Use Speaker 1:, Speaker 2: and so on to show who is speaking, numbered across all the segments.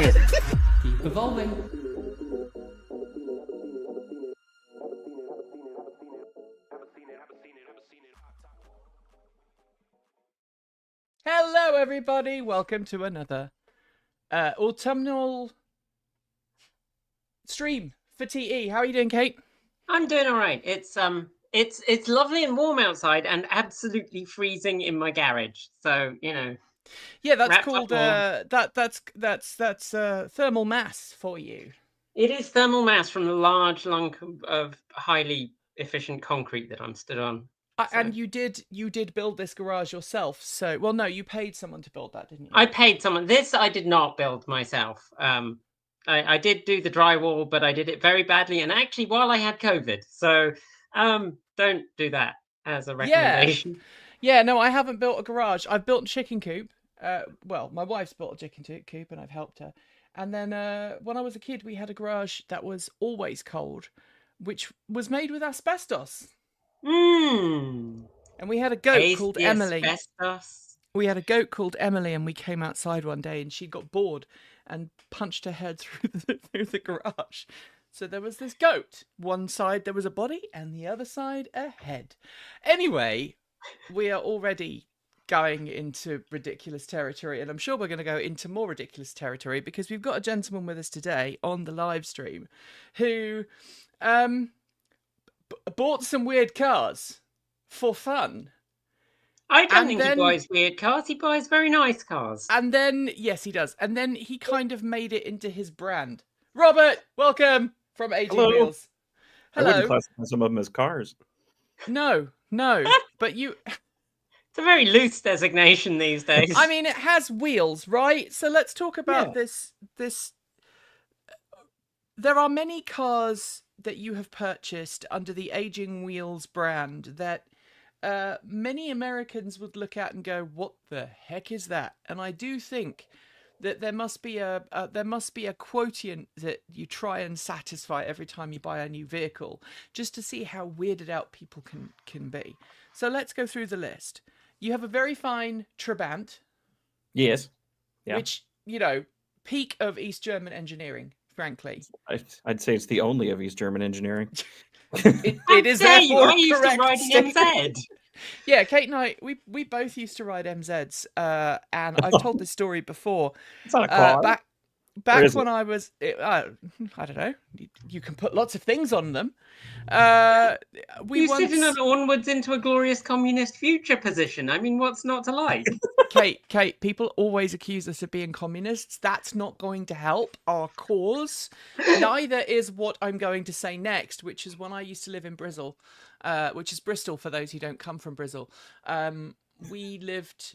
Speaker 1: Keep evolving. Hello, everybody. Welcome to another autumnal stream for TE. How are you doing, Kate?
Speaker 2: I'm doing all right. It's lovely and warm outside, and absolutely freezing in my garage. So
Speaker 1: Yeah, that's
Speaker 2: wrapped up
Speaker 1: called
Speaker 2: warm.
Speaker 1: that's thermal mass for you.
Speaker 2: It is thermal mass from the large lunk of highly efficient concrete that I'm stood on. So
Speaker 1: And you did build this garage yourself. So, well, no, you paid someone to build that, didn't you?
Speaker 2: I paid someone. This I did not build myself. I did do the drywall, but I did it very badly, and actually while I had COVID. So don't do that as a
Speaker 1: Yeah.
Speaker 2: recommendation.
Speaker 1: Yeah, no, I haven't built a garage. I've built a chicken coop. Well, my wife's built a chicken coop, and I've helped her. And then when I was a kid, we had a garage that was always cold, which was made with asbestos.
Speaker 2: Mmm.
Speaker 1: And we had a goat
Speaker 2: Taste
Speaker 1: called
Speaker 2: the
Speaker 1: Emily.
Speaker 2: asbestos.
Speaker 1: We had a goat called Emily, and we came outside one day, and she got bored and punched her head through the garage. So there was this goat. One side there was a body, and the other side a head. Anyway, we are already going into ridiculous territory, and I'm sure we're going to go into more ridiculous territory because we've got a gentleman with us today on the live stream who bought some weird cars for fun.
Speaker 2: I don't think he buys weird cars. He buys very nice cars.
Speaker 1: And then, yes, he does. And then he kind of made it into his brand. Robert, welcome from Aging Wheels. Hello.
Speaker 3: I wouldn't classify some of them as cars.
Speaker 1: No, but you...
Speaker 2: It's a very loose designation these days.
Speaker 1: I mean, it has wheels, right? So let's talk about this. There are many cars that you have purchased under the Aging Wheels brand that many Americans would look at and go, "What the heck is that?" And I do think that there must be a quotient that you try and satisfy every time you buy a new vehicle, just to see how weirded out people can be. So let's go through the list. You have a very fine Trabant.
Speaker 3: Yes. Yeah.
Speaker 1: Which, peak of East German engineering, frankly.
Speaker 3: I'd say it's the only of East German engineering.
Speaker 1: It is therefore
Speaker 2: I used to ride an MZ.
Speaker 1: Yeah, Kate and I, we both used to ride MZs, and I've told this story before.
Speaker 3: It's not a car.
Speaker 1: Back when I was, I don't know, you can put lots of things on them.
Speaker 2: Sitting on onwards into a glorious communist future position. I mean, what's not to like?
Speaker 1: Kate, people always accuse us of being communists. That's not going to help our cause. Neither is what I'm going to say next, which is when I used to live in Bristol, which is Bristol for those who don't come from Bristol. We lived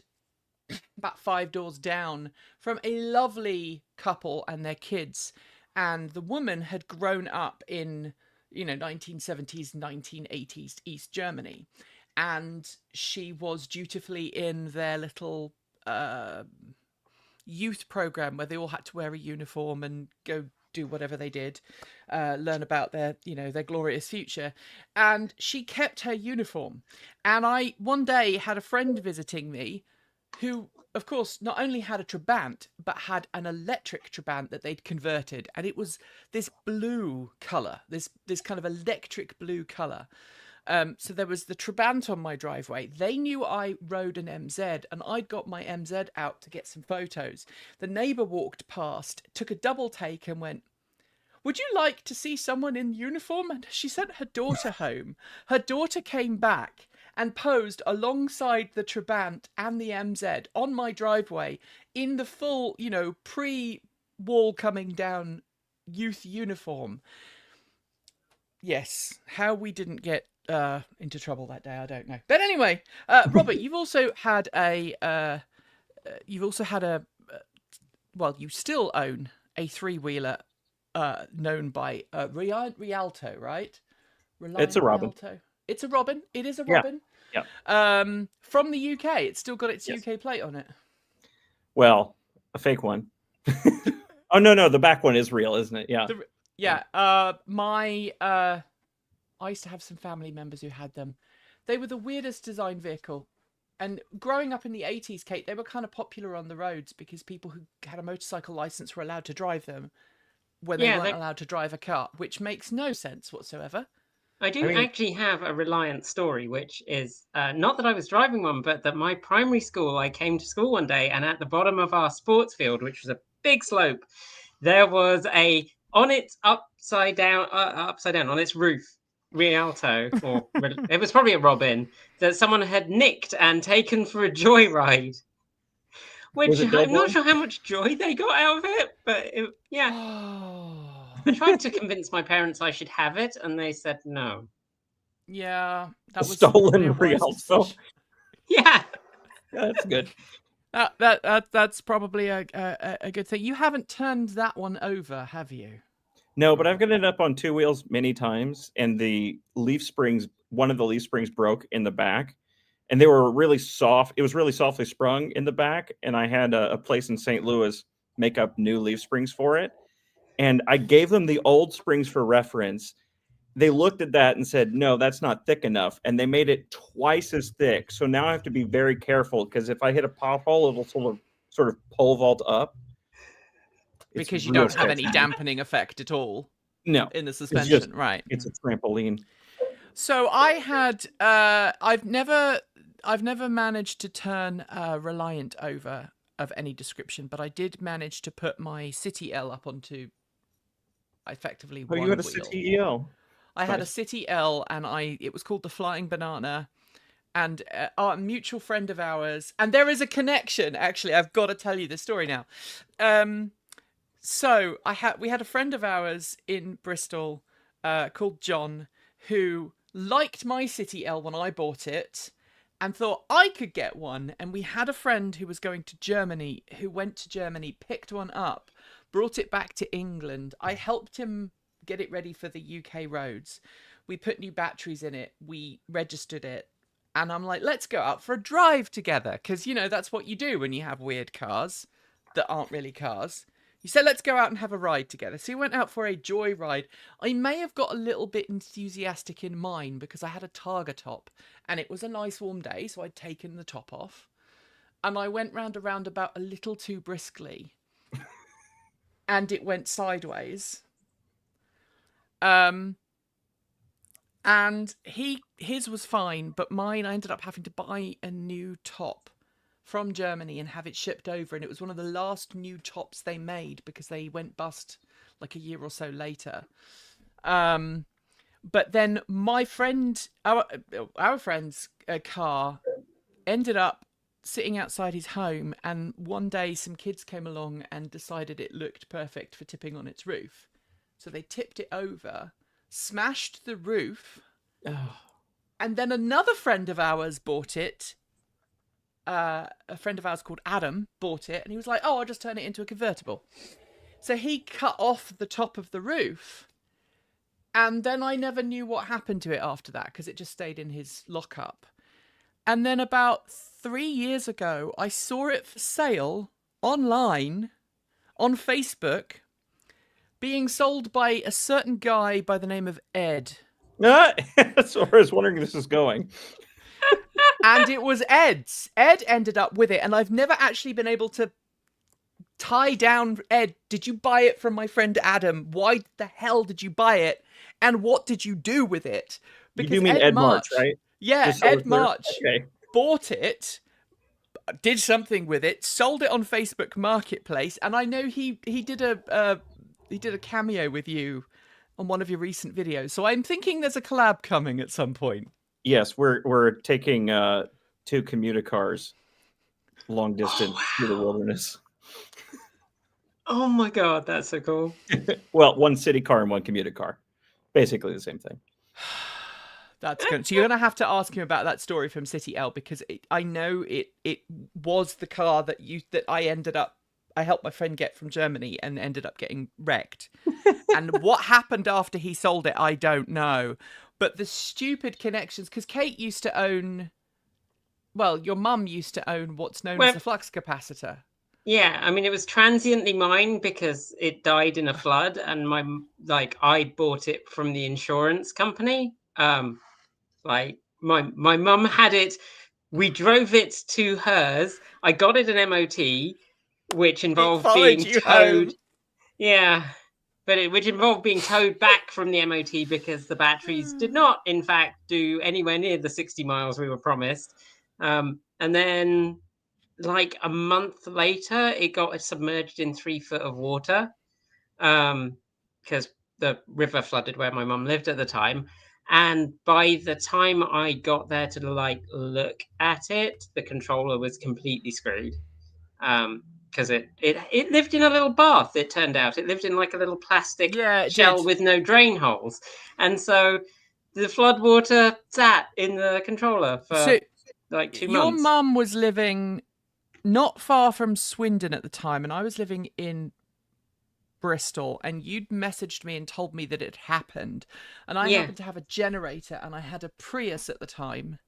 Speaker 1: about 5 doors down from a lovely couple and their kids, and the woman had grown up in 1970s 1980s East Germany, and she was dutifully in their little youth program where they all had to wear a uniform and go do whatever they did, learn about their glorious future. And she kept her uniform, and I one day had a friend visiting me who, of course, not only had a Trabant, but had an electric Trabant that they'd converted. And it was this blue colour, this kind of electric blue colour. So there was the Trabant on my driveway. They knew I rode an MZ, and I'd got my MZ out to get some photos. The neighbour walked past, took a double take and went, "Would you like to see someone in uniform?" And she sent her daughter home. Her daughter came back and posed alongside the Trabant and the MZ on my driveway in the full, pre-wall coming down youth uniform. Yes, how we didn't get into trouble that day, I don't know. But anyway, Robert, you've also had well, you still own a 3-wheeler known by Rialto, right?
Speaker 3: It's a Robin.
Speaker 1: Rialto. It's a Robin. It is a Robin.
Speaker 3: Yeah.
Speaker 1: From the UK. It's still got its UK plate on it.
Speaker 3: Well, a fake one. Oh no, the back one is real, isn't it? Yeah.
Speaker 1: I used to have some family members who had them. They were the weirdest design vehicle And growing up in the 80s, Kate, they were kind of popular on the roads because people who had a motorcycle license were allowed to drive them when they weren't allowed to drive a car, which makes no sense whatsoever.
Speaker 2: I do actually have a Reliant story, which is not that I was driving one, but that my primary school, I came to school one day, and at the bottom of our sports field, which was a big slope, there was on its upside down on its roof, Rialto, or it was probably a Robin, that someone had nicked and taken for a joyride. Which I'm not sure how much joy they got out of it, but I tried to convince my parents I should have it, and they said no.
Speaker 1: Yeah, that was
Speaker 3: stolen Rialto.
Speaker 2: Yeah,
Speaker 3: that's good.
Speaker 1: That's probably a good thing. You haven't turned that one over, have you?
Speaker 3: No, but I've gotten it up on two wheels many times, and one of the leaf springs broke in the back, and they were really soft. It was really softly sprung in the back, and I had a place in St. Louis make up new leaf springs for it, and I gave them the old springs for reference. They looked at that and said, no, that's not thick enough, and they made it twice as thick. So now I have to be very careful, because if I hit a pothole, it'll sort of pole vault up.
Speaker 1: Because you don't have any dampening effect at all.
Speaker 3: No,
Speaker 1: in the suspension, right?
Speaker 3: It's a trampoline.
Speaker 1: So I had I've never managed to turn Reliant over of any description, but I did manage to put my City L up onto effectively one wheel.
Speaker 3: You had a City L.
Speaker 1: I had a City L, and it was called the Flying Banana. And a mutual friend of ours, and there is a connection. Actually, I've got to tell you this story now. So we had a friend of ours in Bristol called John, who liked my City L when I bought it and thought I could get one. And we had a friend who was going to Germany, who went to Germany, picked one up, brought it back to England. I helped him get it ready for the UK roads. We put new batteries in it. We registered it. And I'm like, let's go out for a drive together. Because, that's what you do when you have weird cars that aren't really cars. You said, let's go out and have a ride together. So we went out for a joy ride. I may have got a little bit enthusiastic in mine because I had a Targa top. And it was a nice warm day, so I'd taken the top off. And I went round a roundabout a little too briskly. And it went sideways. And his was fine, but mine, I ended up having to buy a new top from Germany and have it shipped over, and it was one of the last new tops they made because they went bust like a year or so later. But then my friend, our friend's car ended up sitting outside his home, and one day some kids came along and decided it looked perfect for tipping on its roof. So they tipped it over, smashed the roof, and then another friend of ours bought it. A friend of ours called Adam bought it, and he was like, oh, I'll just turn it into a convertible. So he cut off the top of the roof, and then I never knew what happened to it after that because it just stayed in his lockup. And then about 3 years ago, I saw it for sale online on Facebook being sold by a certain guy by the name of Ed.
Speaker 3: That's where I was wondering if this is going.
Speaker 1: And it was Ed's. Ed ended up with it, and I've never actually been able to tie down, Ed, did you buy it from my friend Adam? Why the hell did you buy it? And what did you do with it?
Speaker 3: Because you mean Ed March, right?
Speaker 1: Yeah, Ed March bought it, did something with it, sold it on Facebook Marketplace, and I know he did a cameo with you on one of your recent videos. So I'm thinking there's a collab coming at some point.
Speaker 3: Yes, we're taking 2 commuter cars long distance through the wilderness.
Speaker 2: Oh my god, that's so cool.
Speaker 3: Well, 1 city car and 1 commuter car. Basically the same thing.
Speaker 1: That's good. So you're going to have to ask him about that story from City L, because I know it was the car that I helped my friend get from Germany and ended up getting wrecked. And what happened after he sold it, I don't know. But the stupid connections, because Kate used to own, well, your mum used to own what's known as a flux capacitor.
Speaker 2: Yeah, I mean, it was transiently mine because it died in a flood, and I bought it from the insurance company. My mum had it We drove it to hers. I got it an MOT, which involved
Speaker 1: followed
Speaker 2: being
Speaker 1: you
Speaker 2: towed.
Speaker 1: home.
Speaker 2: Yeah, but which involved being towed back from the MOT because the batteries did not, in fact, do anywhere near the 60 miles we were promised. And then, like a month later, it got submerged in 3 foot of water because the river flooded where my mum lived at the time. And by the time I got there to like look at it, the controller was completely screwed. Because it lived in a little bath. It turned out it lived in like a little plastic shell
Speaker 1: did.
Speaker 2: with no drain holes, and so the flood water sat in the controller for like 2
Speaker 1: Your
Speaker 2: months.
Speaker 1: mum was living not far from Swindon at the time, and I was living in Bristol, and you'd messaged me and told me that it happened, and I happened to have a generator, and I had a Prius at the time,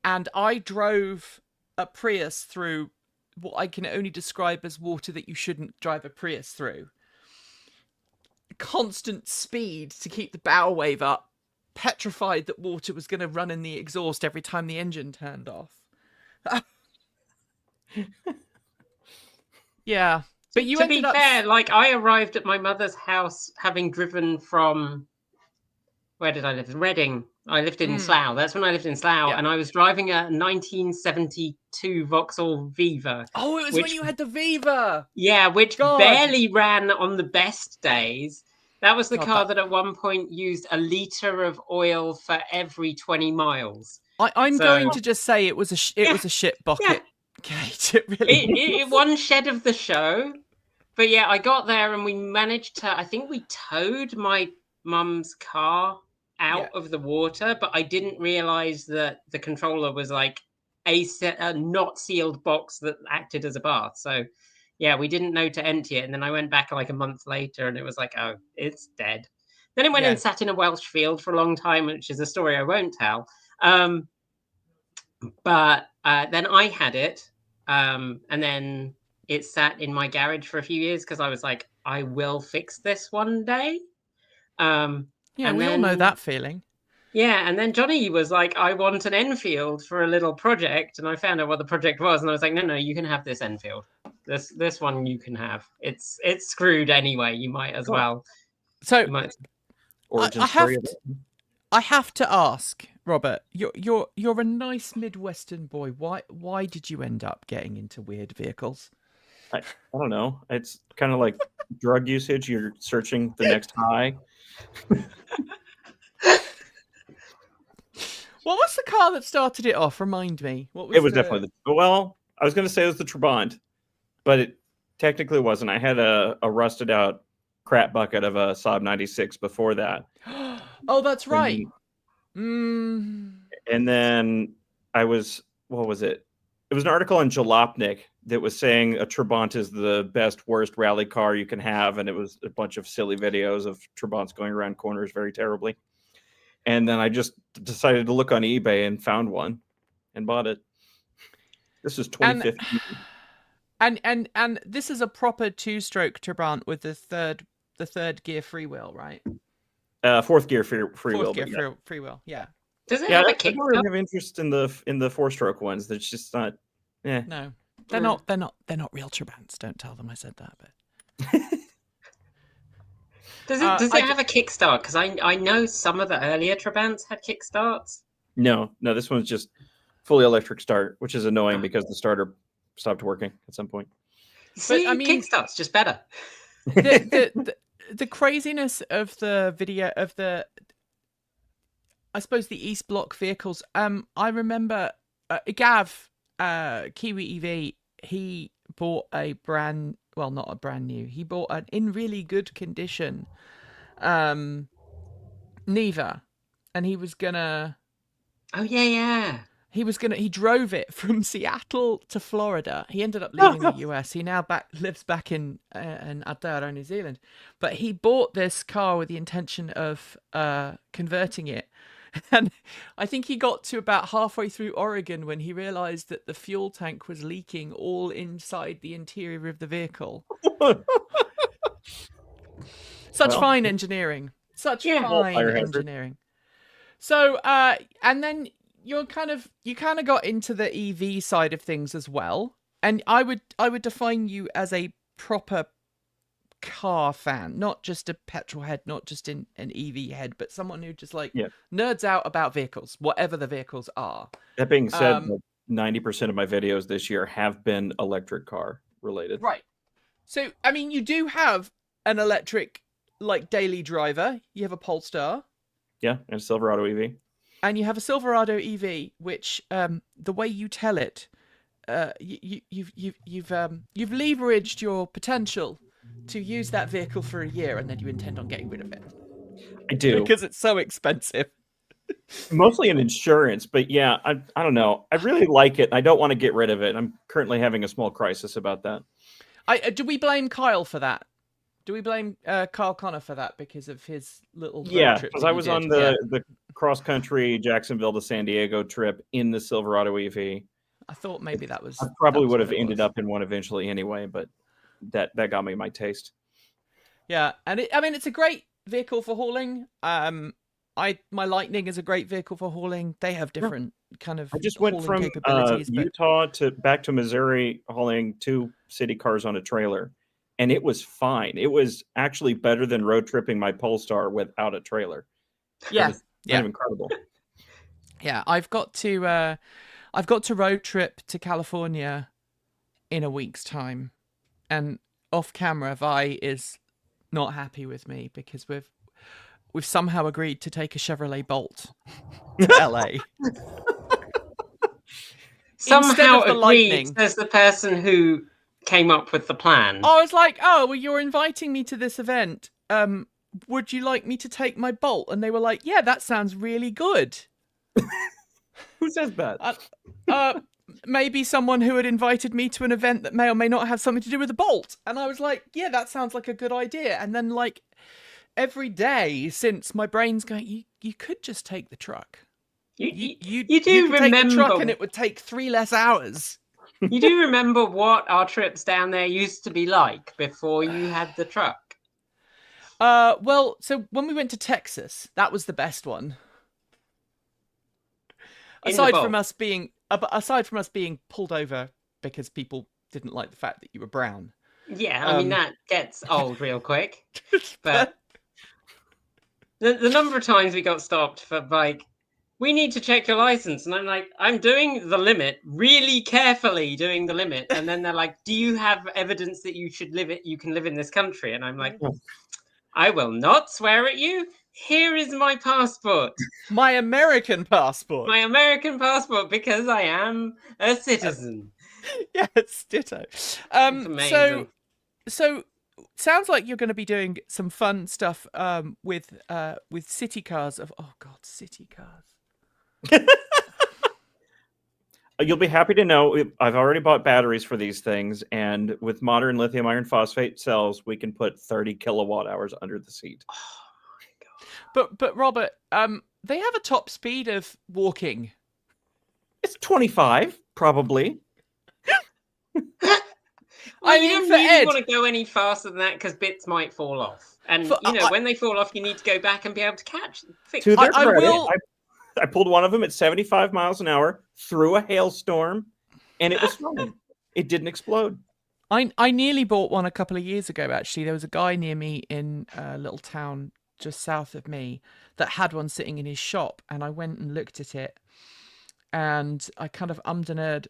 Speaker 1: and I drove a Prius through what I can only describe as water that you shouldn't drive a Prius through. Constant speed to keep the bow wave up, petrified that water was going to run in the exhaust every time the engine turned off. Yeah. But you
Speaker 2: to be fair, like I arrived at my mother's house having driven from, where did I live? Reading. I lived in Slough. That's when I lived in Slough, and I was driving a 1972 Vauxhall Viva.
Speaker 1: Oh, it was when you had the Viva.
Speaker 2: Yeah, which barely ran on the best days. That was the car that at one point used a litre of oil for every 20 miles.
Speaker 1: I'm going to just say it was a shit bucket.
Speaker 2: Yeah.
Speaker 1: Kate, it really
Speaker 2: it won shed of the show. But yeah, I got there and we managed to, I think we towed my mum's car out of the water, but I didn't realize that the controller was like a not sealed box that acted as a bath. So yeah, we didn't know to empty it. And then I went back like a month later and it was like, oh, it's dead. Then it went and sat in a Welsh field for a long time, which is a story I won't tell. But then I had it, and then it sat in my garage for a few years because I was like, I will fix this one day.
Speaker 1: Yeah, we all know that feeling.
Speaker 2: Yeah, and then Johnny was like, I want an Enfield for a little project, and I found out what the project was, and I was like, no, you can have this Enfield. This one you can have. It's screwed anyway. You might as well.
Speaker 1: So
Speaker 3: I
Speaker 1: have to ask, Robert. You're a nice Midwestern boy. Why did you end up getting into weird vehicles?
Speaker 3: I don't know. It's kind of like drug usage. You're searching the next high.
Speaker 1: What was the car that started it off? Remind me. What was
Speaker 3: it was definitely well, I was going to say it was the Trabant, but it technically wasn't. I had a rusted out crap bucket of a Saab 96 before that.
Speaker 1: Oh, that's right.
Speaker 3: And then I was, what was it? It was an article on Jalopnik that was saying a Trabant is the best, worst rally car you can have. And it was a bunch of silly videos of Trabants going around corners very terribly. And then I just decided to look on eBay and found one and bought it. This is 2015.
Speaker 1: And this is a proper 2-stroke Trabant with the third gear freewheel, right?
Speaker 3: Fourth gear freewheel.
Speaker 1: Freewheel, yeah.
Speaker 2: Does it have a kick?
Speaker 3: I don't have interest in the 4-stroke ones. That's just not. Yeah.
Speaker 1: No, they're not real Trabants. Don't tell them I said that. But
Speaker 2: does it have a kickstart? Because I know some of the earlier Trabants had kickstarts.
Speaker 3: No, this one's just fully electric start, which is annoying because the starter stopped working at some point.
Speaker 2: See, but, kickstart's just better.
Speaker 1: The craziness of the video of the, I suppose, the East Block vehicles. I remember Gav, Kiwi EV. He bought he bought an in really good condition Neva, and he was gonna.
Speaker 2: Oh yeah.
Speaker 1: He drove it from Seattle to Florida. He ended up leaving the US. He now lives back in Aotearoa, New Zealand. But he bought this car with the intention of converting it. And I think he got to about halfway through Oregon when he realized that the fuel tank was leaking all inside the interior of the vehicle. Fine engineering. Fine engineering. So, and then you kind of got into the EV side of things as well, and I would define you as a proper car fan, not just a petrol head, not just an EV head, but someone who just like nerds out about vehicles, whatever the vehicles are.
Speaker 3: That being said, 90% of my videos this year have been electric car related.
Speaker 1: Right. So, I mean, you do have an electric, like, daily driver. You have a Polestar.
Speaker 3: Yeah, and a Silverado EV.
Speaker 1: And you have a Silverado EV, which the way you tell it, you've leveraged your potential to use that vehicle for a year, and then you intend on getting rid of it.
Speaker 3: I do,
Speaker 1: because it's so expensive.
Speaker 3: Mostly in insurance, but yeah, I don't know. I really like it. I don't want to get rid of it. I'm currently having a small crisis about that.
Speaker 1: Do we blame Kyle for that? Do we blame Kyle Connor for that because of his little road trip?
Speaker 3: Because I was on the cross-country Jacksonville to San Diego trip in the Silverado EV.
Speaker 1: I thought maybe that was...
Speaker 3: I probably would have ended up in one eventually anyway, but that got me my taste.
Speaker 1: Yeah, and it's a great vehicle for hauling. My Lightning is a great vehicle for hauling. They have different kind of.
Speaker 3: I just went from Utah back to Missouri hauling 2 city cars on a trailer, and it was fine. It was actually better than road tripping my Polestar without a trailer.
Speaker 1: Yeah,
Speaker 3: it was kind of incredible.
Speaker 1: Yeah, I've got to road trip to California in a week's time, and off camera, Vi is not happy with me because we've somehow agreed to take a Chevrolet Bolt to LA.
Speaker 2: Somehow agreed, says the person who came up with the plan.
Speaker 1: I was like, oh, well, you're inviting me to this event. Would you like me to take my Bolt? And they were like, yeah, that sounds really good.
Speaker 3: Who says that?
Speaker 1: Maybe someone who had invited me to an event that may or may not have something to do with the Bolt. And I was like, yeah, that sounds like a good idea. And then, like, every day since, my brain's going, you could just take the truck. You
Speaker 2: do remember
Speaker 1: take the truck and it would take 3 less hours.
Speaker 2: You do remember what our trips down there used to be like before you had the truck?
Speaker 1: Well, so when we went to Texas, that was the best one. Aside from us being pulled over because people didn't like the fact that you were brown.
Speaker 2: Yeah, I mean, that gets old real quick. But the number of times we got stopped for, like, we need to check your license. And I'm like, I'm doing the limit, really carefully doing the limit. And then they're like, do you have evidence that you can live in this country? And I'm like, I will not swear at you. Here is my passport.
Speaker 1: My American passport.
Speaker 2: My American passport, because I am a citizen.
Speaker 1: Yeah, it's ditto. So sounds like you're going to be doing some fun stuff with city cars. City cars.
Speaker 3: You'll be happy to know I've already bought batteries for these things, and with modern lithium iron phosphate cells, we can put 30 kilowatt hours under the seat.
Speaker 2: Oh my God.
Speaker 1: But Robert, they have a top speed of walking.
Speaker 3: It's 25, probably.
Speaker 2: I mean, you don't really want to go any faster than that because bits might fall off. And, when they fall off, you need to go back and be able to catch them.
Speaker 3: To their credit, I pulled one of them at 75 miles an hour through a hailstorm, and it was fine. It didn't explode.
Speaker 1: I nearly bought one a couple of years ago, actually. There was a guy near me in a little town just south of me that had one sitting in his shop, and I went and looked at it, and I kind of ummed and erred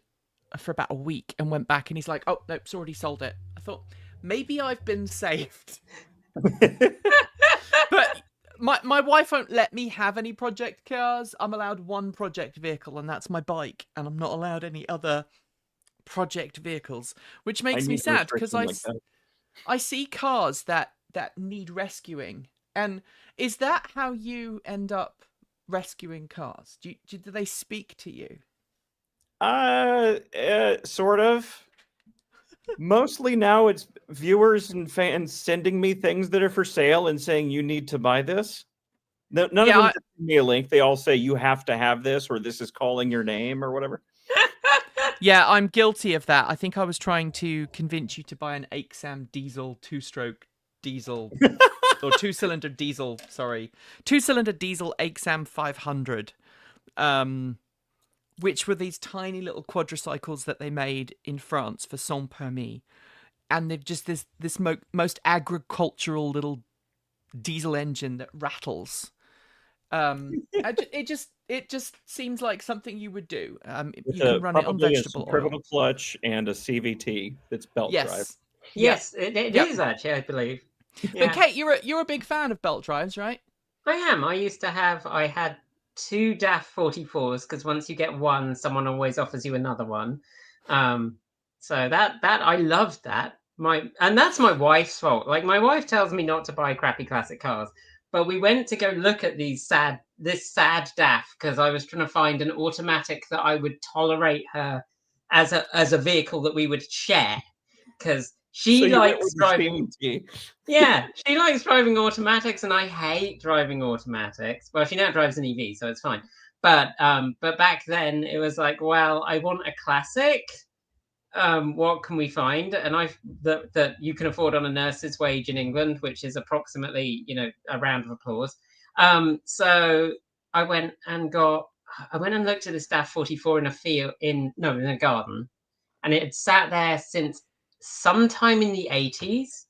Speaker 1: for about a week and went back, and he's like, oh, no, it's already sold it. I thought, maybe I've been saved. But my wife won't let me have any project cars. I'm allowed one project vehicle, and that's my bike, and I'm not allowed any other project vehicles, which makes me sad because I see cars that need rescuing. And is that how you end up rescuing cars? Do they speak to you?
Speaker 3: Sort of. Mostly now it's viewers and fans sending me things that are for sale and saying you need to buy this. None of them send me a link. They all say you have to have this, or this is calling your name, or whatever.
Speaker 1: Yeah, I'm guilty of that. I think I was trying to convince you to buy an Aixam diesel 2-stroke diesel or 2-cylinder diesel. Sorry, 2-cylinder diesel Aixam 500. which were these tiny little quadricycles that they made in France for sans permis, and they've just this most agricultural little diesel engine that rattles. It just seems like something you would do.
Speaker 3: With
Speaker 1: You can run it on
Speaker 3: probably a
Speaker 1: vegetable oil.
Speaker 3: centrifugal clutch and a CVT that's belt drive.
Speaker 1: Yes.
Speaker 2: Yes, it
Speaker 1: Yep.
Speaker 2: is actually, I believe.
Speaker 1: But Kate, you're a big fan of belt drives, right?
Speaker 2: I am. I had 2 DAF 44s because once you get one, someone always offers you another one. So that I loved that. And that's my wife's fault. Like, my wife tells me not to buy crappy classic cars, but we went to go look at this sad DAF because I was trying to find an automatic that I would tolerate her as a vehicle that we would share, because she likes driving. Yeah, she likes driving automatics, and I hate driving automatics. Well, she now drives an EV, so it's fine. But back then it was like, well, I want a classic. What can we find? And that you can afford on a nurse's wage in England, which is approximately, a round of applause. So I went and looked at this DAF 44 in a field in a garden, and it had sat there since sometime in the 80s.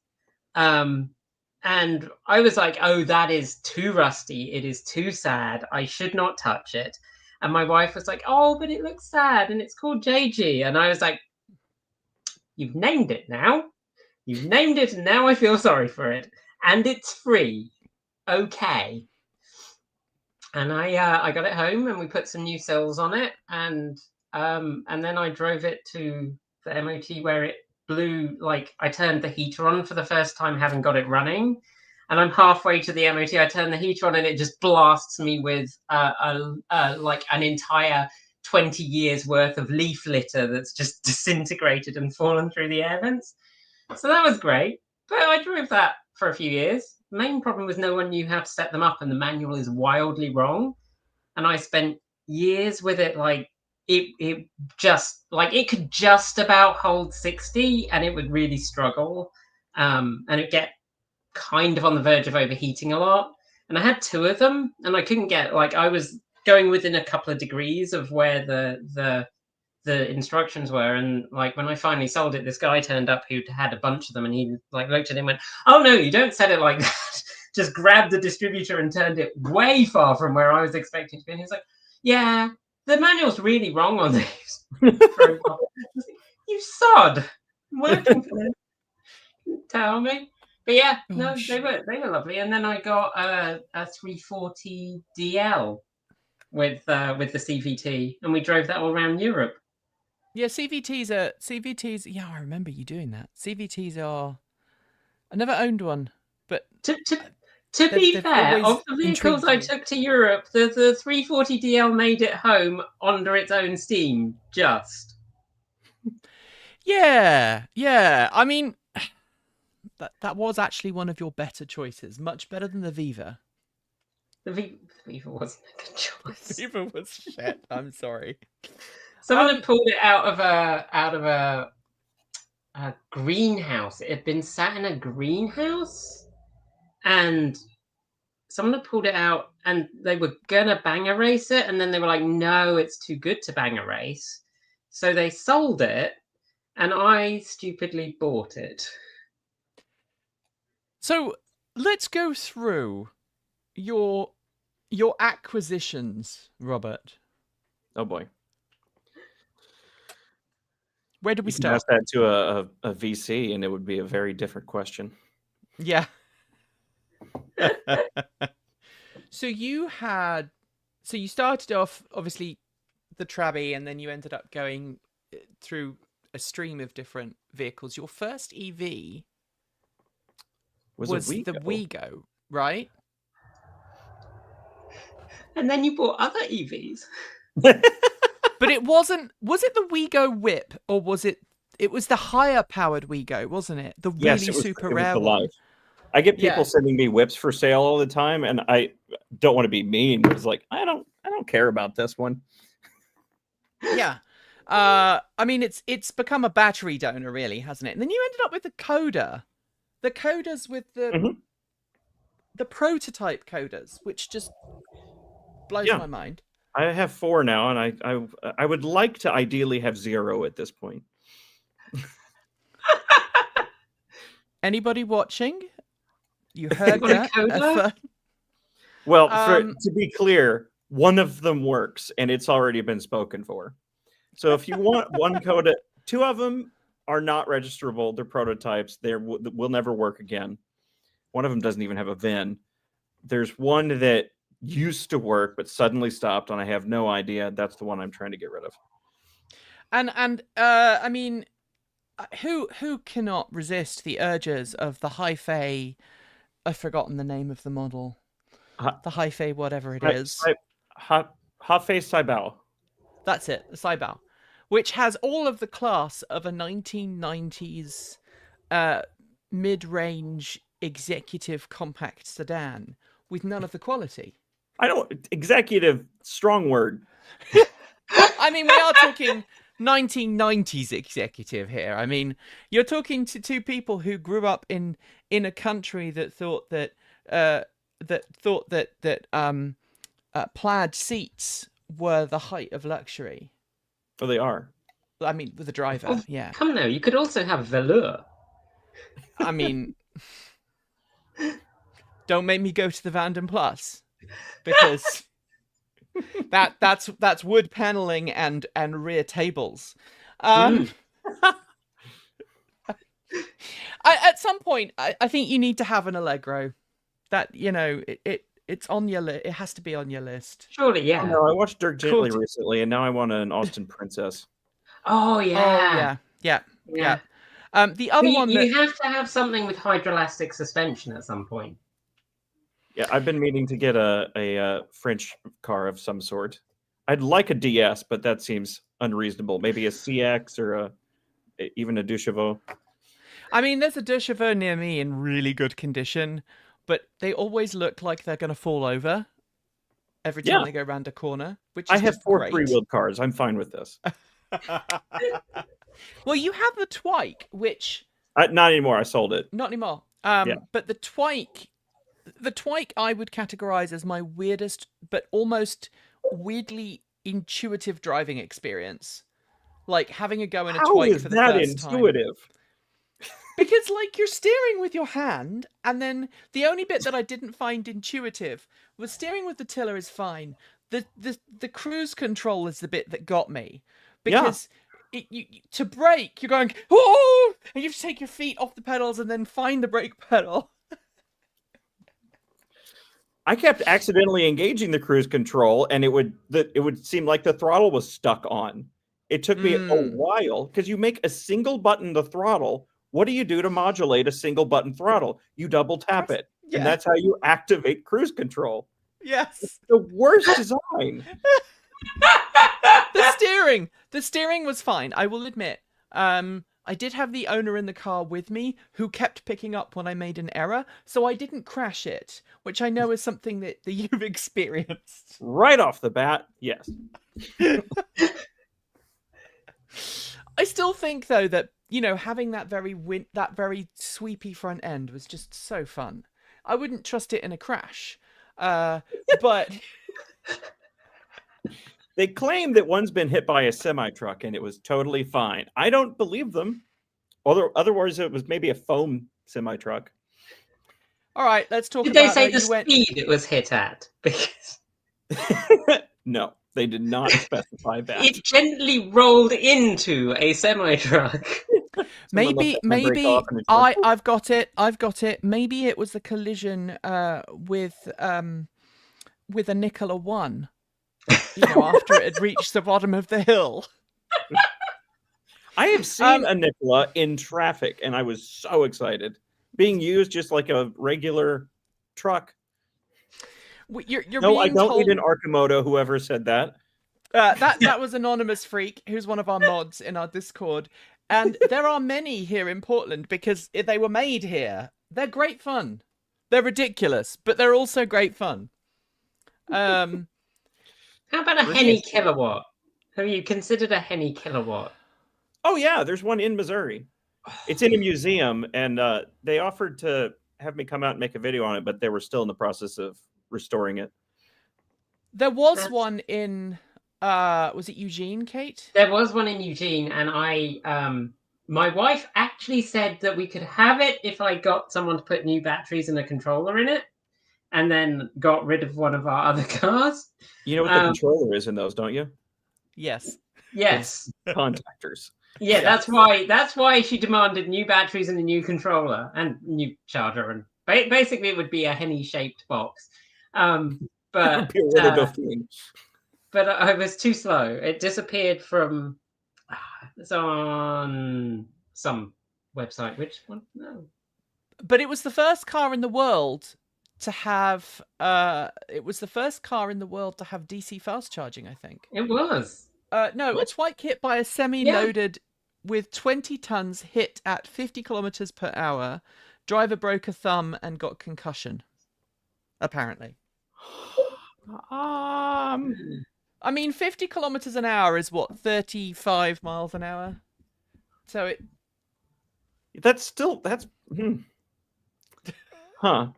Speaker 2: And I was like, oh, that is too rusty. It is too sad. I should not touch it. And my wife was like, oh, but it looks sad and it's called JG. And I was like, you've named it now. You've named it, and now I feel sorry for it. And it's free. Okay. And I got it home, and we put some new sills on it, and then I drove it to the MOT where it blew. Like, I turned the heater on for the first time, having got it running, and I'm halfway to the MOT. I turn the heater on, and it just blasts me with like an entire 20 years worth of leaf litter that's just disintegrated and fallen through the air vents. So that was great. But I drove that for a few years. The main problem was no one knew how to set them up, and the manual is wildly wrong. And I spent years with it. Like, it just, like, it could just about hold 60, and it would really struggle. And it'd get kind of on the verge of overheating a lot. And I had 2 of them, and I couldn't get, like, I was going within a couple of degrees of where the instructions were. And like, when I finally sold it, this guy turned up who'd had a bunch of them, and he like looked at it and went, oh no, you don't set it like that. Just grabbed the distributor and turned it way far from where I was expecting to be. And he was like, yeah, the manual's really wrong on this. You sod, working for them. Tell me. But yeah, no, they were lovely. And then I got a 340 DL with the CVT, and we drove that all around Europe.
Speaker 1: Yeah, CVTs. Yeah, I remember you doing that. CVTs are. I never owned one, but
Speaker 2: to be fair, of the vehicles I took to Europe, the 340 DL made it home under its own steam. Just.
Speaker 1: Yeah. I mean, that was actually one of your better choices. Much better than the Viva.
Speaker 2: The Viva wasn't a good choice.
Speaker 1: Viva was shit. I'm sorry.
Speaker 2: Someone had pulled it out of a greenhouse. It had been sat in a greenhouse, and someone had pulled it out, and they were gonna banger race it, and then they were like, no, it's too good to banger race. So they sold it, and I stupidly bought it.
Speaker 1: So let's go through your acquisitions, Robert.
Speaker 3: Oh boy.
Speaker 1: Where did we start?
Speaker 3: Ask that to a VC, and it would be a very different question.
Speaker 1: Yeah. So you started off, obviously, the Trabi, and then you ended up going through a stream of different vehicles. Your first EV was the Wego, right?
Speaker 2: And then you bought other EVs.
Speaker 1: But it wasn't. Was it the Wego Whip, or was it? It was the higher powered Wego, wasn't it? The really super rare one.
Speaker 3: I get people sending me whips for sale all the time, and I don't want to be mean, but it's like, I don't care about this one.
Speaker 1: Yeah. I mean, it's become a battery donor, really, hasn't it? And then you ended up with the Coda. The Codas with the prototype Codas, which just blows my mind.
Speaker 3: I have 4 now, and I would like to ideally have 0 at this point.
Speaker 1: Anybody watching? You heard
Speaker 2: Want a
Speaker 1: that?
Speaker 2: coda?
Speaker 3: Well, to be clear, one of them works, and it's already been spoken for. So if you want one coda, 2 of them are not registerable. They're prototypes. They will never work again. One of them doesn't even have a VIN. There's one that used to work but suddenly stopped, and I have no idea. That's the one I'm trying to get rid of.
Speaker 1: And I mean, who cannot resist the urges of the Hi-Fi? I've forgotten the name of the model. The Hi-Fi, whatever it is.
Speaker 3: Hafe Saibao.
Speaker 1: That's it, the Saibao, which has all of the class of a 1990s mid-range executive compact sedan with none of the quality.
Speaker 3: Executive, strong word.
Speaker 1: I mean, we are talking 1990s executive here. I mean, you're talking to 2 people who grew up in a country that thought that plaid seats were the height of luxury.
Speaker 3: Oh, they are.
Speaker 1: I mean, with the driver, yeah.
Speaker 2: Come now, you could also have velour.
Speaker 1: I mean, don't make me go to the Vanden Plus, because that's wood paneling and rear tables. At some point, I think you need to have an Allegro. That, you know, it's on your list. It has to be on your list.
Speaker 2: Surely, yeah.
Speaker 3: Oh, no, I watched Dirk Gently recently, and now I want an Austin Princess.
Speaker 2: Oh yeah.
Speaker 1: Yeah. The other one
Speaker 2: you have to have something with hydroelastic suspension at some point.
Speaker 3: Yeah, I've been meaning to get a French car of some sort. I'd like a DS, but that seems unreasonable. Maybe a CX or even a Deux Chevaux.
Speaker 1: I mean, there's a Deux Chevaux near me in really good condition, but they always look like they're going to fall over every time they go around a corner. Which is
Speaker 3: I have 4
Speaker 1: great.
Speaker 3: 3-wheeled cars. I'm fine with this.
Speaker 1: Well, you have the Twike, which
Speaker 3: not anymore. I sold it.
Speaker 1: not anymore. But the Twike I would categorize as my weirdest, but almost weirdly intuitive driving experience. Like having a go in a Twike for the first time.
Speaker 3: How is that intuitive?
Speaker 1: Because, like, you're steering with your hand, and then the only bit that I didn't find intuitive was steering with the tiller is fine. The cruise control is the bit that got me. Because to brake, you're going, oh! And you have to take your feet off the pedals and then find the brake pedal.
Speaker 3: I kept accidentally engaging the cruise control, and it would seem like the throttle was stuck on. It took me a while, because you make a single button the throttle. What do you do to modulate a single button throttle? You double tap it. Yeah. And that's how you activate cruise control.
Speaker 1: Yes.
Speaker 3: It's the worst design.
Speaker 1: The steering was fine, I will admit. I did have the owner in the car with me who kept picking up when I made an error, so I didn't crash it, which I know is something that you've experienced.
Speaker 3: Right off the bat, yes.
Speaker 1: I still think, though, that, you know, having that very sweepy front end was just so fun. I wouldn't trust it in a crash, but
Speaker 3: they claim that one's been hit by a semi-truck and it was totally fine. I don't believe them. Otherwise, it was maybe a foam semi-truck.
Speaker 1: All right, let's talk
Speaker 2: about...
Speaker 1: Did
Speaker 2: they say the speed it was hit at? Because...
Speaker 3: No, they did not specify that.
Speaker 2: It gently rolled into a semi-truck.
Speaker 1: Maybe I've got it. Maybe it was the collision with a Nikola 1. You know, after it had reached the bottom of the hill.
Speaker 3: I have seen a Nikola in traffic, and I was so excited. Being used just like a regular truck.
Speaker 1: You're
Speaker 3: no, I don't
Speaker 1: told...
Speaker 3: need an Arcimoto, whoever said that.
Speaker 1: That was Anonymous Freak, who's one of our mods in our Discord. And there are many here in Portland because they were made here. They're great fun. They're ridiculous, but they're also great fun.
Speaker 2: How about a Henny Kilowatt? Have you considered a Henny Kilowatt?
Speaker 3: Oh, yeah. There's one in Missouri. It's in a museum, and they offered to have me come out and make a video on it, but they were still in the process of restoring it.
Speaker 1: There was
Speaker 2: That's-
Speaker 1: one in, was it Eugene, Kate?
Speaker 2: There was one in Eugene, and my wife actually said that we could have it if I got someone to put new batteries and a controller in it, and then got rid of one of our other cars.
Speaker 3: You know what the controller is in those, don't you?
Speaker 1: Yes.
Speaker 2: Yes.
Speaker 3: Contactors.
Speaker 2: Yeah,
Speaker 1: Yes.
Speaker 2: that's why she demanded new batteries and a new controller and new charger, and basically it would be a henny-shaped box. But
Speaker 3: Be a little buffoon.
Speaker 2: but I was too slow. It disappeared from. It's on some website. Which one? No.
Speaker 1: But it was the first car in the world to have DC fast charging, I think.
Speaker 2: It was.
Speaker 1: No, a twike hit by a semi-loaded with 20 tons hit at 50 kilometers per hour. Driver broke a thumb and got concussion. Apparently. I mean, 50 kilometers an hour is what, 35 miles an hour? So
Speaker 3: that's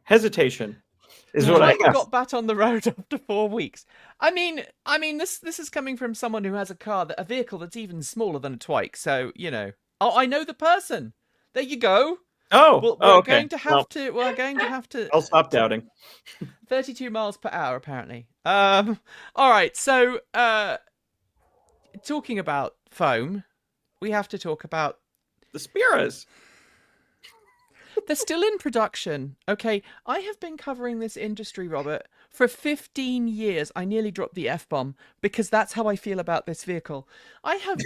Speaker 3: hesitation is what I
Speaker 1: got back on the road after 4 weeks. I mean, this is coming from someone who has a vehicle that's even smaller than a twike. So oh, I know the person. There you go.
Speaker 3: Oh,
Speaker 1: we're
Speaker 3: okay.
Speaker 1: going to have to. We're going to have to.
Speaker 3: I'll stop doubting.
Speaker 1: 32 miles per hour, apparently. All right. So, talking about foam, we have to talk about
Speaker 3: the Spiras.
Speaker 1: They're still in production. Okay, I have been covering this industry, Robert, for 15 years. I nearly dropped the F-bomb because that's how I feel about this vehicle. I have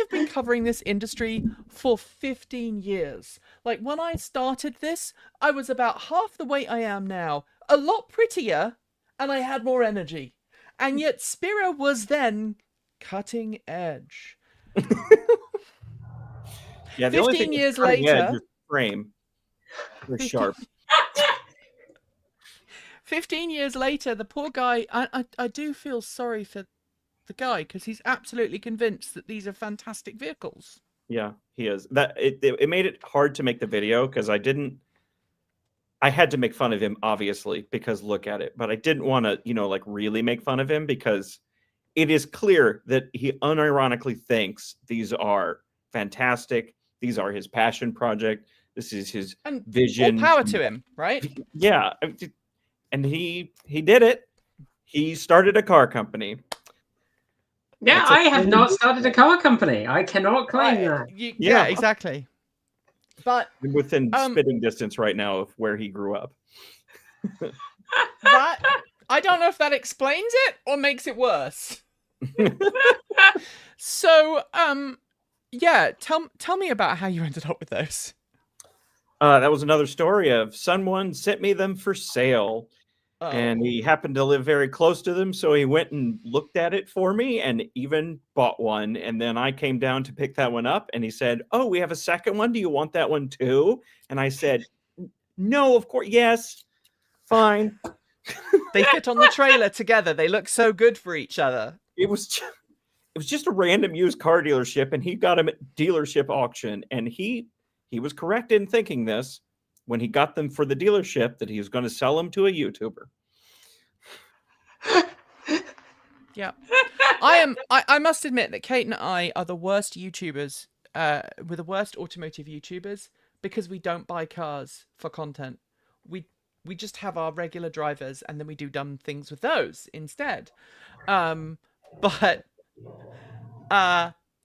Speaker 1: been covering this industry for 15 years. Like, when I started this, I was about half the weight I am now, a lot prettier, and I had more energy. And yet Spira was then cutting edge.
Speaker 3: Yeah, the
Speaker 1: 15 years later,
Speaker 3: frame was sharp.
Speaker 1: 15 years later, the poor guy, I do feel sorry for the guy because he's absolutely convinced that these are fantastic vehicles.
Speaker 3: Yeah, he is. That it made it hard to make the video because I had to make fun of him, obviously, because look at it. But I didn't want to, like really make fun of him because it is clear that he unironically thinks these are fantastic. These are his passion project. This is his vision.
Speaker 1: All power to him, right?
Speaker 3: Yeah. And he did it. He started a car company.
Speaker 2: Yeah, I have not started a car company. I cannot claim that.
Speaker 1: Yeah, exactly. But
Speaker 3: within spitting distance right now of where he grew up.
Speaker 1: That I don't know if that explains it or makes it worse. So, yeah, tell me about how you ended up with those.
Speaker 3: That was another story of someone sent me them for sale. And he happened to live very close to them, so he went and looked at it for me and even bought one. And then I came down to pick that one up, and he said, "Oh, we have a second one. Do you want that one too?" And I said, "No, of course, yes, fine."
Speaker 1: They fit on the trailer together. They look so good for each other.
Speaker 3: It was just a random used car dealership, and he got them at dealership auction. And he was correct in thinking this when he got them for the dealership, that he was going to sell them to a YouTuber.
Speaker 1: Yeah. I must admit that Kate and I are the worst YouTubers, we're the worst automotive YouTubers because we don't buy cars for content. We just have our regular drivers and then we do dumb things with those instead. But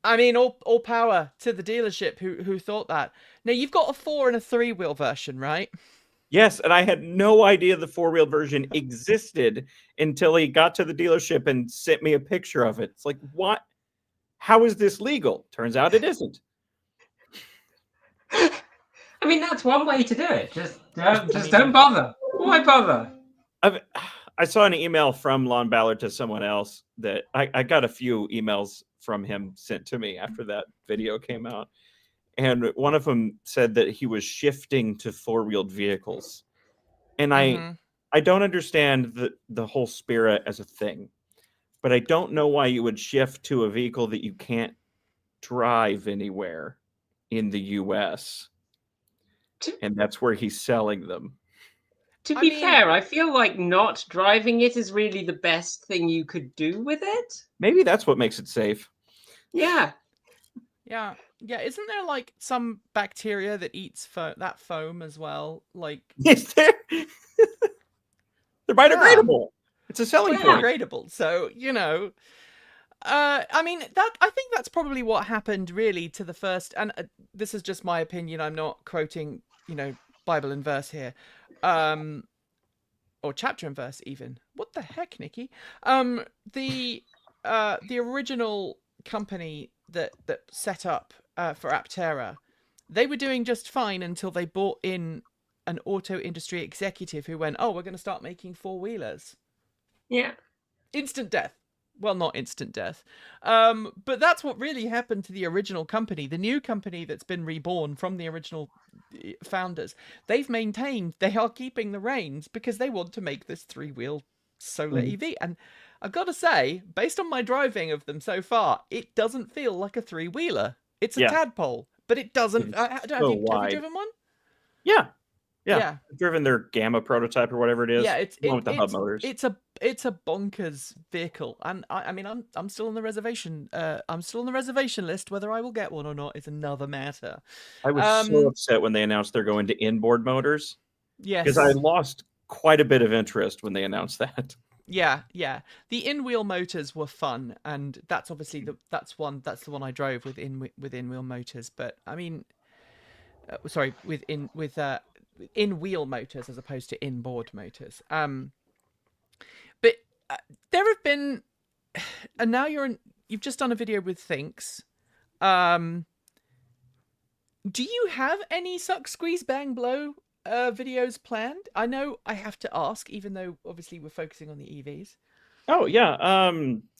Speaker 1: I mean, all power to the dealership who thought that. Now, you've got a 4 and a 3-wheel version, right?
Speaker 3: Yes, and I had no idea the 4-wheel version existed until he got to the dealership and sent me a picture of it. It's like, what? How is this legal? Turns out it isn't.
Speaker 2: I mean, that's one way to do it. Just don't bother. Why bother?
Speaker 3: I saw an email from Lon Ballard to someone else that I got a few emails from him sent to me after that video came out. And one of them said that he was shifting to 4-wheeled vehicles. And I don't understand the whole Spira as a thing. But I don't know why you would shift to a vehicle that you can't drive anywhere in the US. And that's where he's selling them.
Speaker 2: To
Speaker 1: I
Speaker 2: be
Speaker 1: mean,
Speaker 2: fair, I feel like not driving it is really the best thing you could do with it.
Speaker 3: Maybe that's what makes it safe.
Speaker 2: Yeah.
Speaker 1: yeah, yeah. Isn't there like some bacteria that eats that foam as well? Like,
Speaker 3: Is there? They're
Speaker 1: yeah,
Speaker 3: biodegradable. It's a selling
Speaker 2: Yeah.
Speaker 3: point.
Speaker 1: biodegradable. So I mean I think that's probably what happened really to the first. And this is just my opinion. I'm not quoting Bible and verse here, or chapter and verse even. What the heck, Nikki? The original company that set up for Aptera, they were doing just fine until they brought in an auto industry executive who went, "Oh, we're going to start making four-wheelers."
Speaker 2: Yeah.
Speaker 1: Instant death. Well, not instant death, but that's what really happened to the original company. The new company that's been reborn from the original founders, they are keeping the reins because they want to make this three-wheel solar EV. And I've got to say, based on my driving of them so far, it doesn't feel like a three-wheeler. It's a
Speaker 3: Yeah.
Speaker 1: tadpole, but it doesn't.
Speaker 3: It's
Speaker 1: Have
Speaker 3: so
Speaker 1: you
Speaker 3: wide.
Speaker 1: driven one?
Speaker 3: Yeah.
Speaker 1: Yeah.
Speaker 3: I've driven their Gamma prototype or whatever it is.
Speaker 1: Yeah,
Speaker 3: the one with the hub motors.
Speaker 1: It's a bonkers vehicle, and I mean I'm still on the reservation. I'm still on the reservation list. Whether I will get one or not is another matter.
Speaker 3: I was so upset when they announced they're going to inboard motors.
Speaker 1: Yes,
Speaker 3: Because I lost quite a bit of interest when they announced that.
Speaker 1: Yeah. The in-wheel motors were fun, and that's obviously that's the one I drove with in-wheel motors. But I mean, sorry, with in-wheel motors as opposed to inboard motors. But there have been, and now you've just done a video with Thinks. Do you have any suck, squeeze, bang, blow videos planned? I know I have to ask, even though obviously we're focusing on the EVs.
Speaker 3: Oh yeah,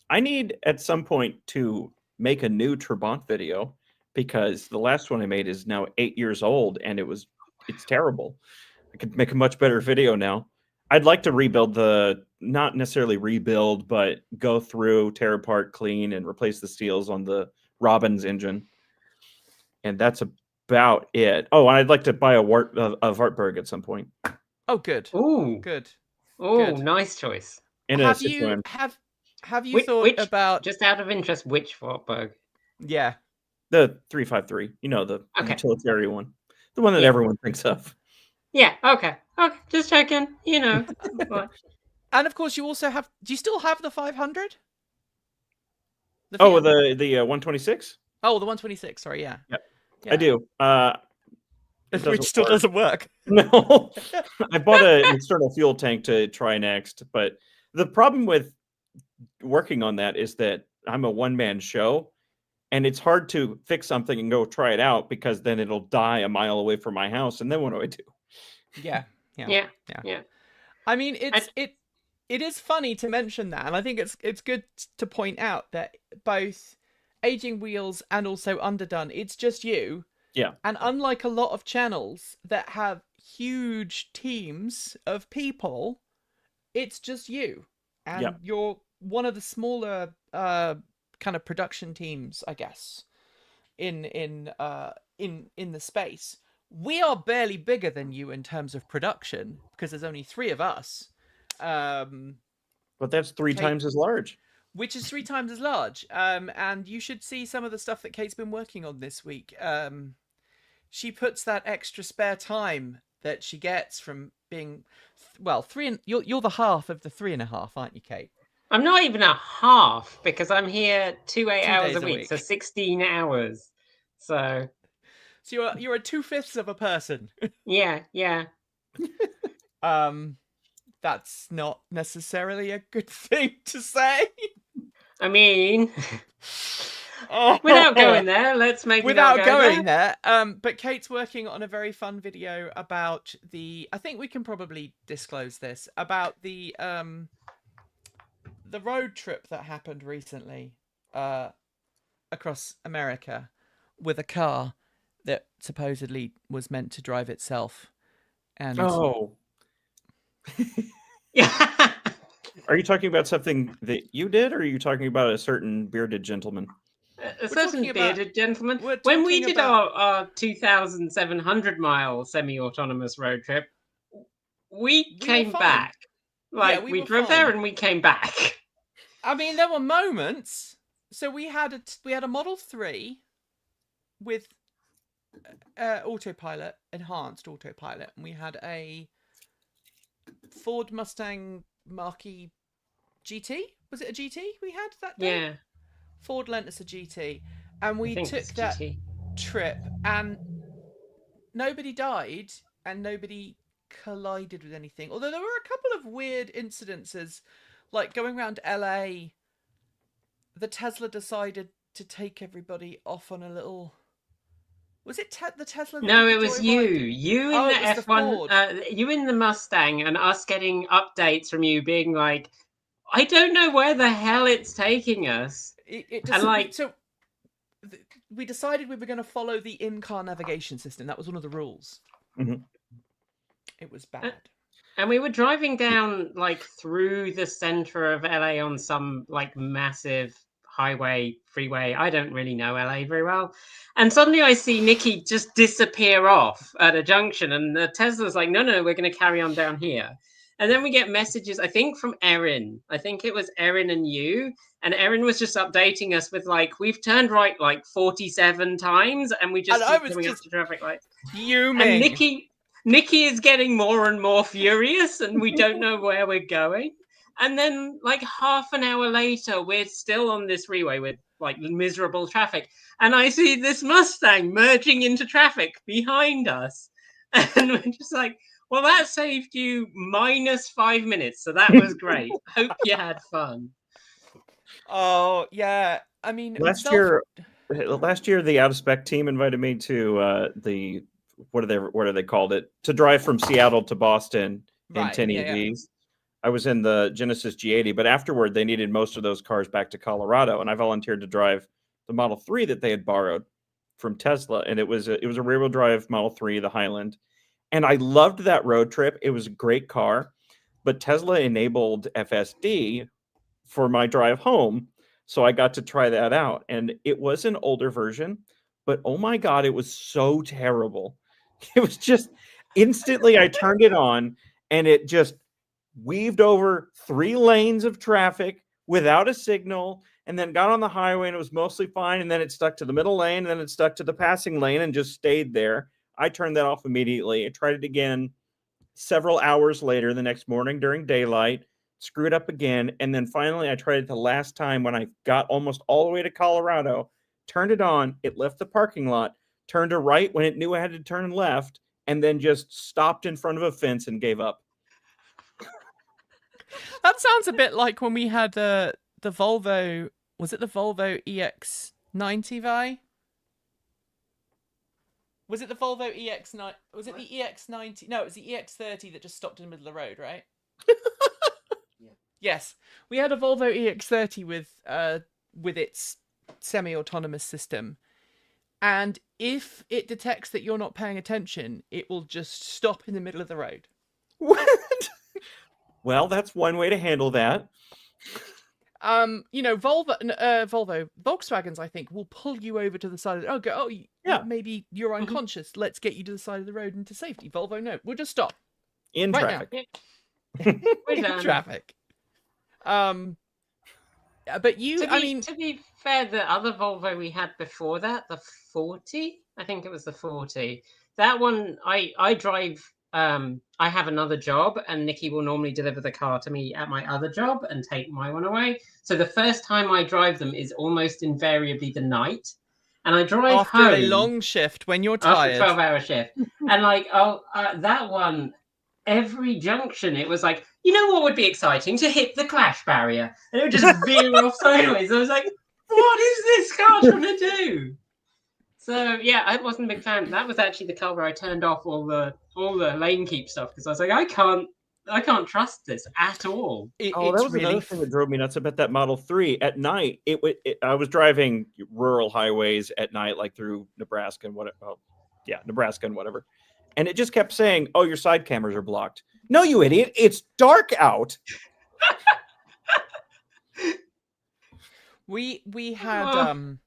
Speaker 3: I need at some point to make a new Trabant video because the last one I made is now 8 years old and it's terrible. I could make a much better video now. I'd like to rebuild not necessarily rebuild, but go through, tear apart, clean, and replace the steels on the Robbins engine. And that's about it. Oh, and I'd like to buy a Wartburg at some point.
Speaker 1: Oh, good.
Speaker 2: Ooh.
Speaker 1: Good.
Speaker 2: Oh,
Speaker 1: Good.
Speaker 2: nice choice.
Speaker 3: And
Speaker 1: Have you thought
Speaker 2: Which,
Speaker 1: about
Speaker 2: just out of interest, which Wartburg?
Speaker 1: Yeah.
Speaker 3: the 353? The
Speaker 2: Okay.
Speaker 3: utilitarian one, the one that
Speaker 2: Yeah.
Speaker 3: everyone thinks of.
Speaker 2: Yeah. Okay. Just checking.
Speaker 1: And of course, you also have. Do you still have the 500?
Speaker 3: The 126.
Speaker 1: Oh, the 126. Sorry, yeah.
Speaker 3: Yep. Yeah. I do.
Speaker 1: Which still doesn't work.
Speaker 3: No, I bought an external fuel tank to try next, but the problem with working on that is that I'm a one-man show, and it's hard to fix something and go try it out because then it'll die a mile away from my house, and then what do I do?
Speaker 1: Yeah. I mean, it is funny to mention that, and I think it's good to point out that both Aging Wheels and also Underdone, it's just you.
Speaker 3: Yeah.
Speaker 1: And unlike a lot of channels that have huge teams of people, it's just you. And you're one of the smaller kind of production teams, I guess, in the space. We are barely bigger than you in terms of production because there's only 3 of us.
Speaker 3: But that's 3 times as large.
Speaker 1: Which is 3 times as large. And you should see some of the stuff that Kate's been working on this week. She puts that extra spare time that she gets from being, you're the half of the 3.5, aren't you, Kate?
Speaker 2: I'm not even a half because I'm here 2 8 hours a week, so 16 hours. So
Speaker 1: you're a 2/5 of a person.
Speaker 2: Yeah.
Speaker 1: That's not necessarily a good thing to say.
Speaker 2: I mean, without going there, let's make
Speaker 1: without going there. But Kate's working on a very fun video about I think we can probably disclose this, about the road trip that happened recently across America with a car that supposedly was meant to drive itself. And
Speaker 2: Yeah.
Speaker 3: Are you talking about something that you did, or are you talking about a certain bearded gentleman?
Speaker 2: A certain bearded gentleman. When we did our 2,700-mile semi-autonomous road trip, we
Speaker 1: were
Speaker 2: came
Speaker 1: fine.
Speaker 2: back.
Speaker 1: Yeah,
Speaker 2: Like,
Speaker 1: we
Speaker 2: we
Speaker 1: were
Speaker 2: drove there
Speaker 1: fine.
Speaker 2: and we came back.
Speaker 1: I mean, there were moments. So we had a Model 3 with autopilot, enhanced autopilot, and we had a Ford Mustang Mach-E GT. Was it a GT we had that day?
Speaker 2: Yeah,
Speaker 1: Ford lent us a GT, and
Speaker 2: I
Speaker 1: we
Speaker 2: think it's
Speaker 1: took that
Speaker 2: GT.
Speaker 1: trip, and nobody died, and nobody collided with anything. Although there were a couple of weird incidences, like going around LA. The Tesla decided to take everybody off on a little. Was it the Tesla that
Speaker 2: No,
Speaker 1: did the
Speaker 2: it was you.
Speaker 1: joyride?
Speaker 2: You in
Speaker 1: Oh,
Speaker 2: the
Speaker 1: it was the
Speaker 2: F1,
Speaker 1: Ford.
Speaker 2: you in the Mustang, and us getting updates from you being like, I don't know where the hell it's taking us.
Speaker 1: It
Speaker 2: And
Speaker 1: just
Speaker 2: like,
Speaker 1: we decided we were going to follow the in-car navigation system. That was one of the rules.
Speaker 3: Mhm.
Speaker 1: It was bad.
Speaker 2: and we were driving down like through the center of LA on some like massive highway, freeway. I don't really know LA very well. And suddenly I see Nikki just disappear off at a junction, and the Tesla's like, no, we're going to carry on down here. And then we get messages, I think from Erin. I think it was Erin and you. And Erin was just updating us with like, we've turned right like 47 times and we just
Speaker 1: And I
Speaker 2: keep
Speaker 1: was
Speaker 2: coming up
Speaker 1: just
Speaker 2: to traffic lights. And
Speaker 1: fuming.
Speaker 2: Nikki is getting more and more furious, and we don't know where we're going. And then, like half an hour later, we're still on this freeway with like miserable traffic, and I see this Mustang merging into traffic behind us, and we're just like, "Well, that saved you -5 minutes, so that was great. Hope you had fun."
Speaker 1: Oh yeah. I mean,
Speaker 3: Last year, the out of spec team invited me to the what are they called it, to drive from Seattle to Boston in
Speaker 1: Right.
Speaker 3: 10
Speaker 1: Yeah.
Speaker 3: EVs. I was in the Genesis G80, but afterward they needed most of those cars back to Colorado, and I volunteered to drive the Model 3 that they had borrowed from Tesla, and it was a rear-wheel drive Model 3, the Highland, and I loved that road trip. It was a great car, but Tesla enabled FSD for my drive home. So I got to try that out. And it was an older version, but oh my God, it was so terrible. It was just instantly, I turned it on and it just weaved over 3 lanes of traffic without a signal, and then got on the highway and it was mostly fine. And then it stuck to the middle lane, and then it stuck to the passing lane and just stayed there. I turned that off immediately. I tried it again several hours later the next morning during daylight, screwed up again, and then finally I tried it the last time when I got almost all the way to Colorado, turned it on, it left the parking lot, turned to right when it knew I had to turn left, and then just stopped in front of a fence and gave up.
Speaker 1: That sounds a bit like when we had the Volvo. Was it the Volvo EX90, Vi? Was it the Volvo EX9? Was it the EX90? No, it was the EX30 that just stopped in the middle of the road, right?
Speaker 4: Yeah.
Speaker 1: Yes, we had a Volvo EX30 with its semi-autonomous system, and if it detects that you're not paying attention, it will just stop in the middle of the road.
Speaker 3: What? Well, that's one way to handle that.
Speaker 1: You know, Volkswagens, I think, will pull you over to the side of the
Speaker 3: Yeah.
Speaker 1: maybe you're unconscious. Let's get you to the side of the road into safety. Volvo, no, we'll just stop
Speaker 3: In
Speaker 1: right
Speaker 3: traffic.
Speaker 2: We're
Speaker 1: in
Speaker 2: done.
Speaker 1: traffic. But you,
Speaker 2: To be fair, the other Volvo we had before that, the 40, I think it was the 40. That one, I drive. I have another job, and Nikki will normally deliver the car to me at my other job and take my one away. So the first time I drive them is almost invariably the night, and I drive
Speaker 1: after
Speaker 2: home
Speaker 1: a long shift when you're
Speaker 2: after
Speaker 1: tired.
Speaker 2: 12-hour shift, and like that one. Every junction, it was like, you know what would be exciting? To hit the clash barrier. And it would just veer off sideways. I was like, what is this car trying to do? So, yeah, I wasn't a big fan. That was actually the car where I turned off all the lane keep stuff, because I was like, I can't trust this at all.
Speaker 3: That
Speaker 1: It's
Speaker 3: was another
Speaker 1: really
Speaker 3: thing that drove me nuts about that Model 3. At night, I was driving rural highways at night, like through Nebraska and Nebraska and whatever. And it just kept saying, "Oh, your side cameras are blocked." No, you idiot! It's dark out.
Speaker 1: we had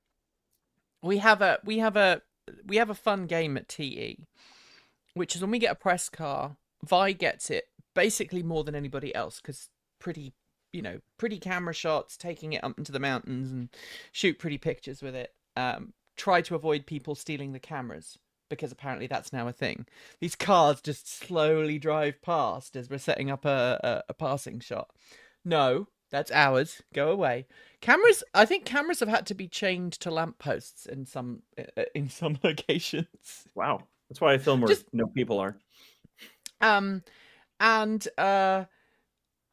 Speaker 1: we have a fun game at TE, which is when we get a press car, Vi gets it basically more than anybody else, because pretty camera shots, taking it up into the mountains and shoot pretty pictures with it. Try to avoid people stealing the cameras, because apparently that's now a thing. These cars just slowly drive past as we're setting up a passing shot. No, that's ours. Go away. Cameras. I think cameras have had to be chained to lampposts in some locations.
Speaker 3: Wow, that's why I film where no people are.
Speaker 1: And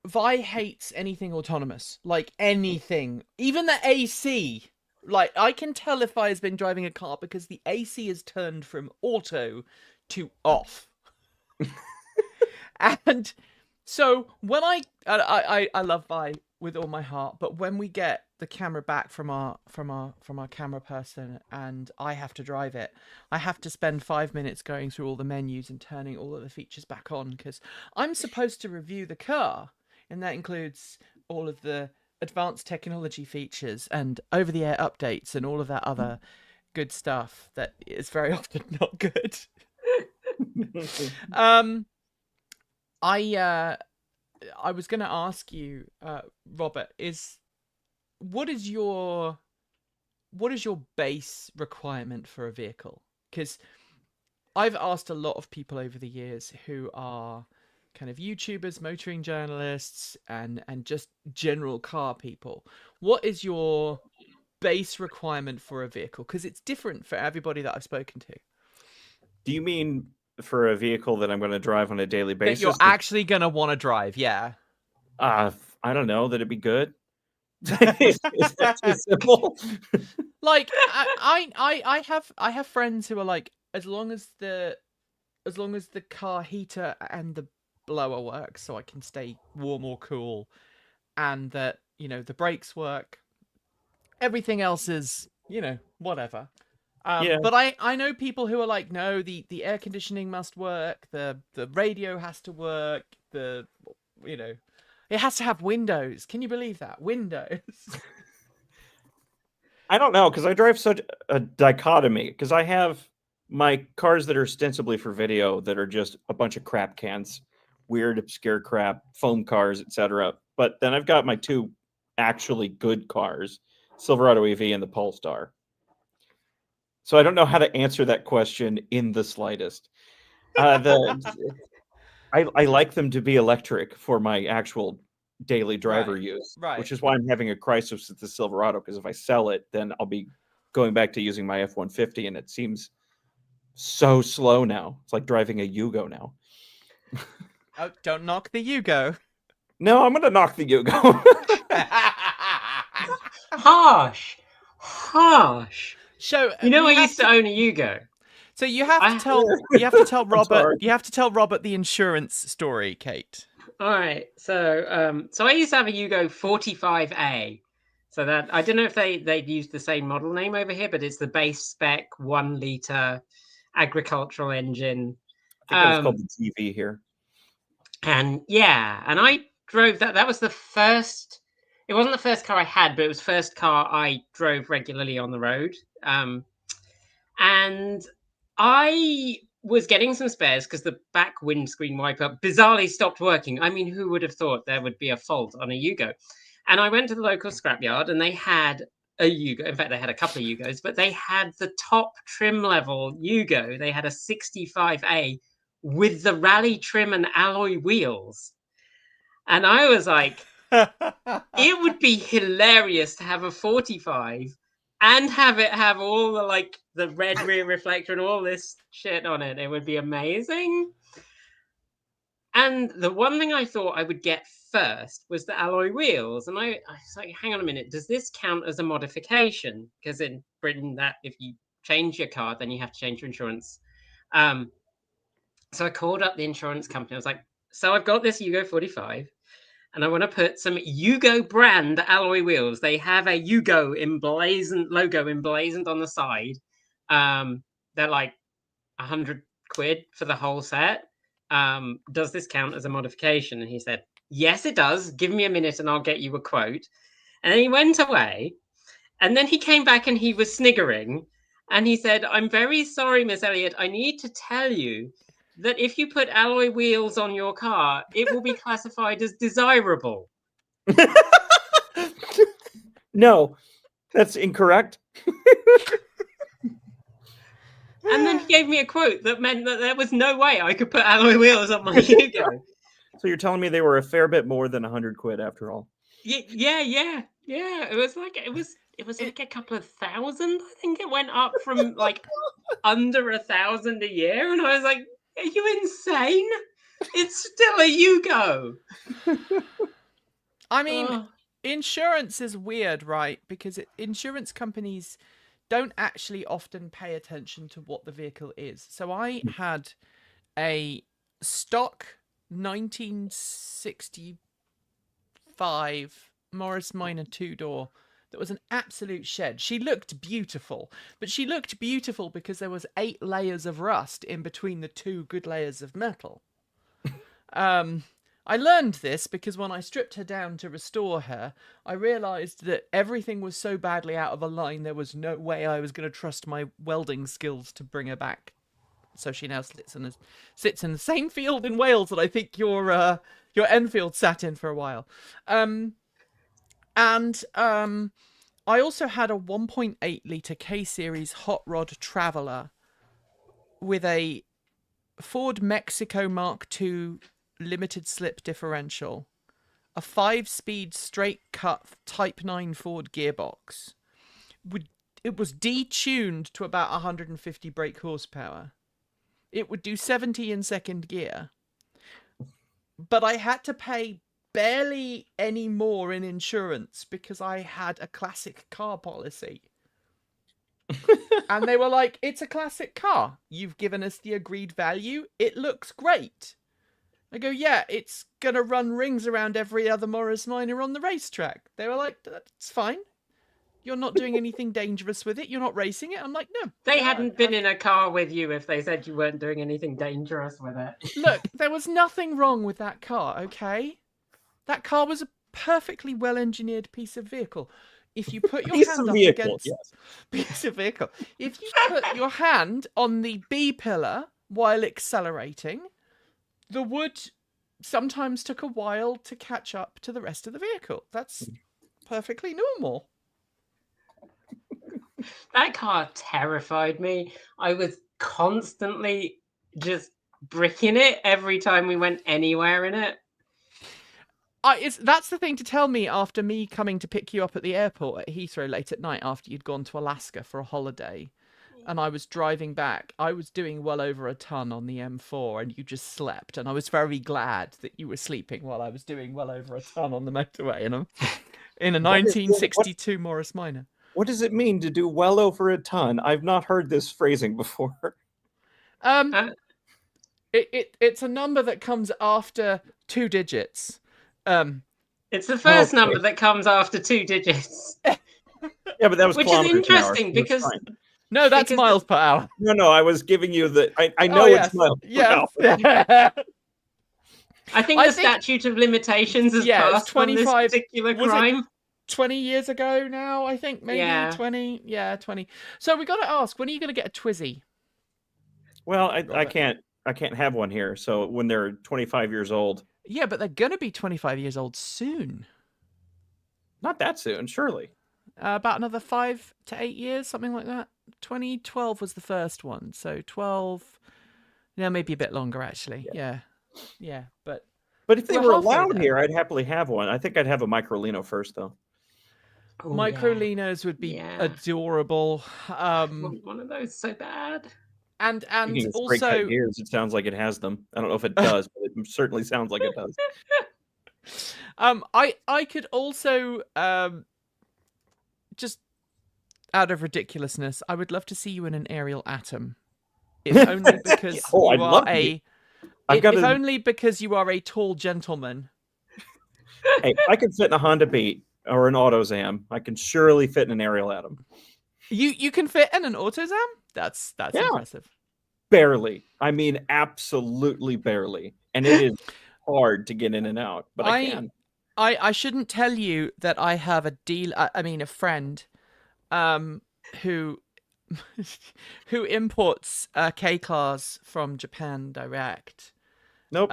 Speaker 1: Vi hates anything autonomous, like anything, even the AC. Like, I can tell if I has been driving a car because the AC is turned from auto to off. And so when I love Vi with all my heart, but when we get the camera back from our camera person and I have to drive it, I have to spend 5 minutes going through all the menus and turning all of the features back on, because I'm supposed to review the car, and that includes all of the advanced technology features and over-the-air updates and all of that other good stuff that is very often not good. I was going to ask you, Robert, what is your base requirement for a vehicle? Because I've asked a lot of people over the years who are kind of YouTubers, motoring journalists, and just general car people. What is your base requirement for a vehicle? Because it's different for everybody that I've spoken to.
Speaker 3: Do you mean for a vehicle that I'm going to drive on a daily basis?
Speaker 1: That you're actually going to want to drive, yeah.
Speaker 3: I don't know, that it'd be good. Is that too simple?
Speaker 1: Like, I have friends who are like, as long as the car heater and the blower works, so I can stay warm or cool, and that, the brakes work, everything else is, whatever.
Speaker 3: Yeah.
Speaker 1: But I know people who are like, no, the air conditioning must work, the radio has to work, it has to have windows. Can you believe that? Windows.
Speaker 3: I don't know, because I drive such a dichotomy, because I have my cars that are ostensibly for video that are just a bunch of crap cans, weird, obscure crap, foam cars, etc. But then I've got my two actually good cars, Silverado EV and the Polestar. So I don't know how to answer that question in the slightest. I like them to be electric for my actual daily driver use,
Speaker 1: right.
Speaker 3: which is why I'm having a crisis with the Silverado, because if I sell it, then I'll be going back to using my F-150, and it seems so slow now. It's like driving a Yugo now.
Speaker 1: Oh, don't knock the Yugo.
Speaker 3: No, I'm going to knock the Yugo.
Speaker 2: Harsh.
Speaker 1: So
Speaker 2: I used to own a Yugo.
Speaker 1: So you have to tell Robert. You have to tell Robert the insurance story, Kate.
Speaker 2: All right. So I used to have a Yugo 45A. So that, I don't know if they'd used the same model name over here, but it's the base spec 1 liter agricultural engine.
Speaker 3: I think it's called the TV here.
Speaker 2: And I drove that. That was the first. It wasn't the first car I had, but it was the first car I drove regularly on the road. And I was getting some spares because the back windscreen wiper bizarrely stopped working. I mean, who would have thought there would be a fault on a Yugo? And I went to the local scrapyard, and they had a Yugo. In fact, they had a couple of Yugos, but they had the top trim level Yugo. They had a 65A with the rally trim and alloy wheels. And I was like, it would be hilarious to have a 45 and have it have all the red rear reflector and all this shit on it. It would be amazing. And the one thing I thought I would get first was the alloy wheels. And I was like, hang on a minute, does this count as a modification? Because in Britain, that if you change your car, then you have to change your insurance. So I called up the insurance company. I was like, so I've got this Yugo 45. And I want to put some Yugo brand alloy wheels. They have a Yugo logo emblazoned on the side. They're like £100 for the whole set. Does this count as a modification? And he said, yes, it does. Give me a minute and I'll get you a quote. And then he went away. And then he came back and he was sniggering. And he said, I'm very sorry, Miss Elliott. I need to tell you that if you put alloy wheels on your car, it will be classified as desirable.
Speaker 3: No, that's incorrect.
Speaker 2: And then he gave me a quote that meant that there was no way I could put alloy wheels on my Yugo.
Speaker 3: So you're telling me they were a fair bit more than 100 quid after all?
Speaker 2: Yeah. It was like like a couple of thousand. I think it went up from like under 1,000 a year, and I was like, "Are you insane? It's still a Yugo."
Speaker 1: I mean,
Speaker 2: Oh.
Speaker 1: insurance is weird, right? Because insurance companies don't actually often pay attention to what the vehicle is. So I had a stock 1965 Morris Minor 2-door that was an absolute shed. She looked beautiful, but she looked beautiful because there was 8 layers of rust in between the 2 good layers of metal. I learned this because when I stripped her down to restore her, I realised that everything was so badly out of a line there was no way I was going to trust my welding skills to bring her back. So she now sits in the same field in Wales that I think your Enfield sat in for a while. I also had a 1.8 litre K-Series hot rod Traveller with a Ford Mexico Mark II limited slip differential, a 5-speed straight cut Type 9 Ford gearbox. It was detuned to about 150 brake horsepower. It would do 70 in second gear. But I had to pay barely any more in insurance because I had a classic car policy. And they were like, it's a classic car. You've given us the agreed value. It looks great. I go, yeah, it's going to run rings around every other Morris Minor on the racetrack. They were like, that's fine. You're not doing anything dangerous with it. You're not racing it. I'm like, no.
Speaker 2: They hadn't been in a car with you if they said you weren't doing anything dangerous with it.
Speaker 1: Look, there was nothing wrong with that car, okay? That car was a perfectly well-engineered piece of vehicle. If you put your hand up against piece of vehicle, if you put your hand on the B pillar while accelerating, the wood sometimes took a while to catch up to the rest of the vehicle. That's perfectly normal.
Speaker 2: That car terrified me. I was constantly just bricking it every time we went anywhere in it.
Speaker 1: That's the thing to tell me after me coming to pick you up at the airport at Heathrow late at night after you'd gone to Alaska for a holiday. And I was driving back. I was doing well over a ton on the M4 and you just slept. And I was very glad that you were sleeping while I was doing well over a ton on the motorway in a 1962 Morris Minor.
Speaker 3: What does it mean to do well over a ton? I've not heard this phrasing before.
Speaker 1: It's a number that comes after 2 digits.
Speaker 2: It's the first number that comes after 2 digits.
Speaker 3: Yeah, but that was
Speaker 2: which is interesting because
Speaker 1: no, that's miles per hour.
Speaker 3: No, I was giving you the. I know it's miles per hour.
Speaker 2: I think the statute of limitations has passed 25 on this particular crime.
Speaker 1: 20 years ago now, I think, maybe 20. Yeah, 20. So we got to ask, when are you going to get a Twizy?
Speaker 3: Well, I can't have one here. So when they're 25 years old.
Speaker 1: Yeah, but they're going to be 25 years old soon.
Speaker 3: Not that soon, surely.
Speaker 1: About another 5 to 8 years, something like that. 2012 was the first one, so 12. Yeah, maybe a bit longer actually. Yeah. But
Speaker 3: if they were allowed here, I'd happily have one. I think I'd have a Microlino first, though.
Speaker 1: Microlinos would be adorable.
Speaker 2: One of those so bad.
Speaker 1: And also
Speaker 3: straight gears, it sounds like it has them. I don't know if it does, but it certainly sounds like it does.
Speaker 1: I could also just out of ridiculousness, I would love to see you in an aerial atom. If only because only because you are a tall gentleman.
Speaker 3: Hey, I can fit in a Honda Beat or an AutoZam. I can surely fit in an aerial atom.
Speaker 1: You can fit in an AutoZam? That's impressive.
Speaker 3: Barely. I mean, absolutely barely. And it is hard to get in and out, but I can.
Speaker 1: I shouldn't tell you that I have a friend, who who imports K-Class from Japan direct,
Speaker 3: Nope.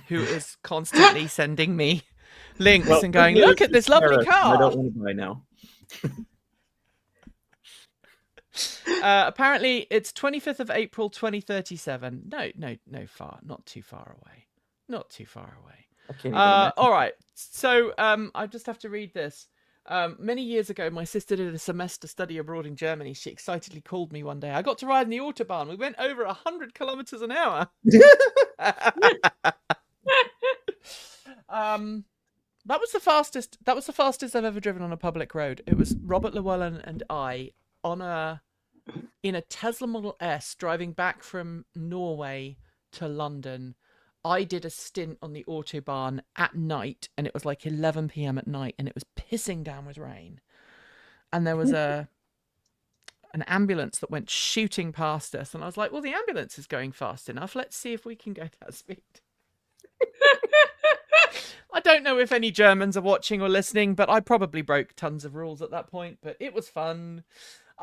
Speaker 1: who is constantly sending me links
Speaker 3: Well,
Speaker 1: and
Speaker 3: good
Speaker 1: going,
Speaker 3: news,
Speaker 1: look at
Speaker 3: it's
Speaker 1: this lovely
Speaker 3: Paris, and I
Speaker 1: car.
Speaker 3: don't want to buy now.
Speaker 1: Apparently, it's 25th of April, 2037. Not too far away. Not too far away.
Speaker 3: I can't even imagine.
Speaker 1: All right. So I just have to read this. Many years ago, my sister did a semester study abroad in Germany. She excitedly called me one day. I got to ride in the Autobahn. We went over 100 kilometers an hour. That was the fastest. That was the fastest I've ever driven on a public road. It was Robert Llewellyn and I in a Tesla Model S driving back from Norway to London. I did a stint on the Autobahn at night, and it was like 11 p.m. at night, and it was pissing down with rain. And there was an ambulance that went shooting past us, and I was like, well, the ambulance is going fast enough. Let's see if we can go that speed. I don't know if any Germans are watching or listening, but I probably broke tons of rules at that point, but it was fun.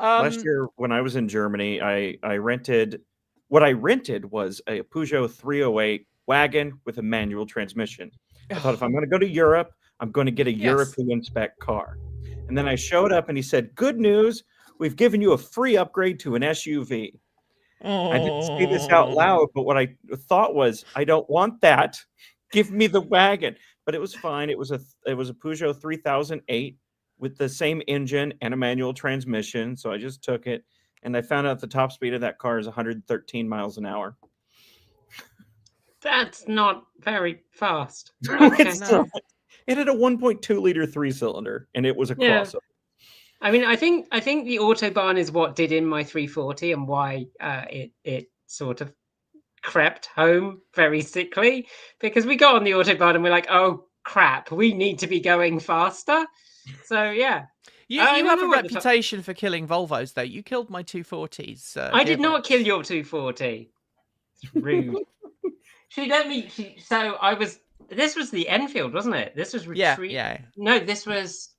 Speaker 3: Last year, when I was in Germany, I rented. What I rented was a Peugeot 308 wagon with a manual transmission. I thought, if I'm going to go to Europe, I'm going to get a European spec car. And then I showed up, and he said, "Good news, we've given you a free upgrade to an SUV." I didn't say this out loud, but what I thought was, I don't want that. Give me the wagon. But it was fine. It was a Peugeot 3008 with the same engine and a manual transmission. So I just took it, and I found out the top speed of that car is 113 miles an hour.
Speaker 2: That's not very fast.
Speaker 3: It's not. It had a 1.2 liter 3-cylinder, and it was a crossover.
Speaker 2: I mean, I think the Autobahn is what did in my 340 and why it sort of crept home very sickly, because we got on the Autobahn and we're like, oh crap, we need to be going faster. So yeah.
Speaker 1: You have a reputation for killing Volvos, though. You killed my 240s.
Speaker 2: I did not kill your 240. It's rude. This was the Enfield, wasn't it? This was
Speaker 1: yeah.
Speaker 2: No, this was.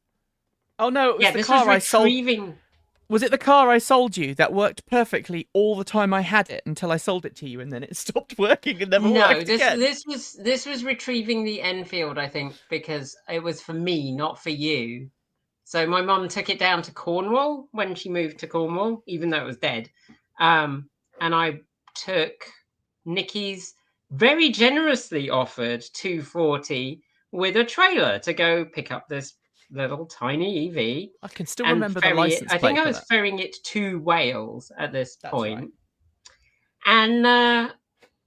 Speaker 1: Oh no, it was the car I sold. Was it the car I sold you that worked perfectly all the time I had it until I sold it to you, and then it stopped working and never worked again?
Speaker 2: This was retrieving the Enfield, I think, because it was for me, not for you. So my mum took it down to Cornwall when she moved to Cornwall, even though it was dead. And I took Nikki's very generously offered 240 with a trailer to go pick up this little tiny EV.
Speaker 1: I can still remember the license plate.
Speaker 2: I think I was ferrying it to Wales at this point.
Speaker 1: Right.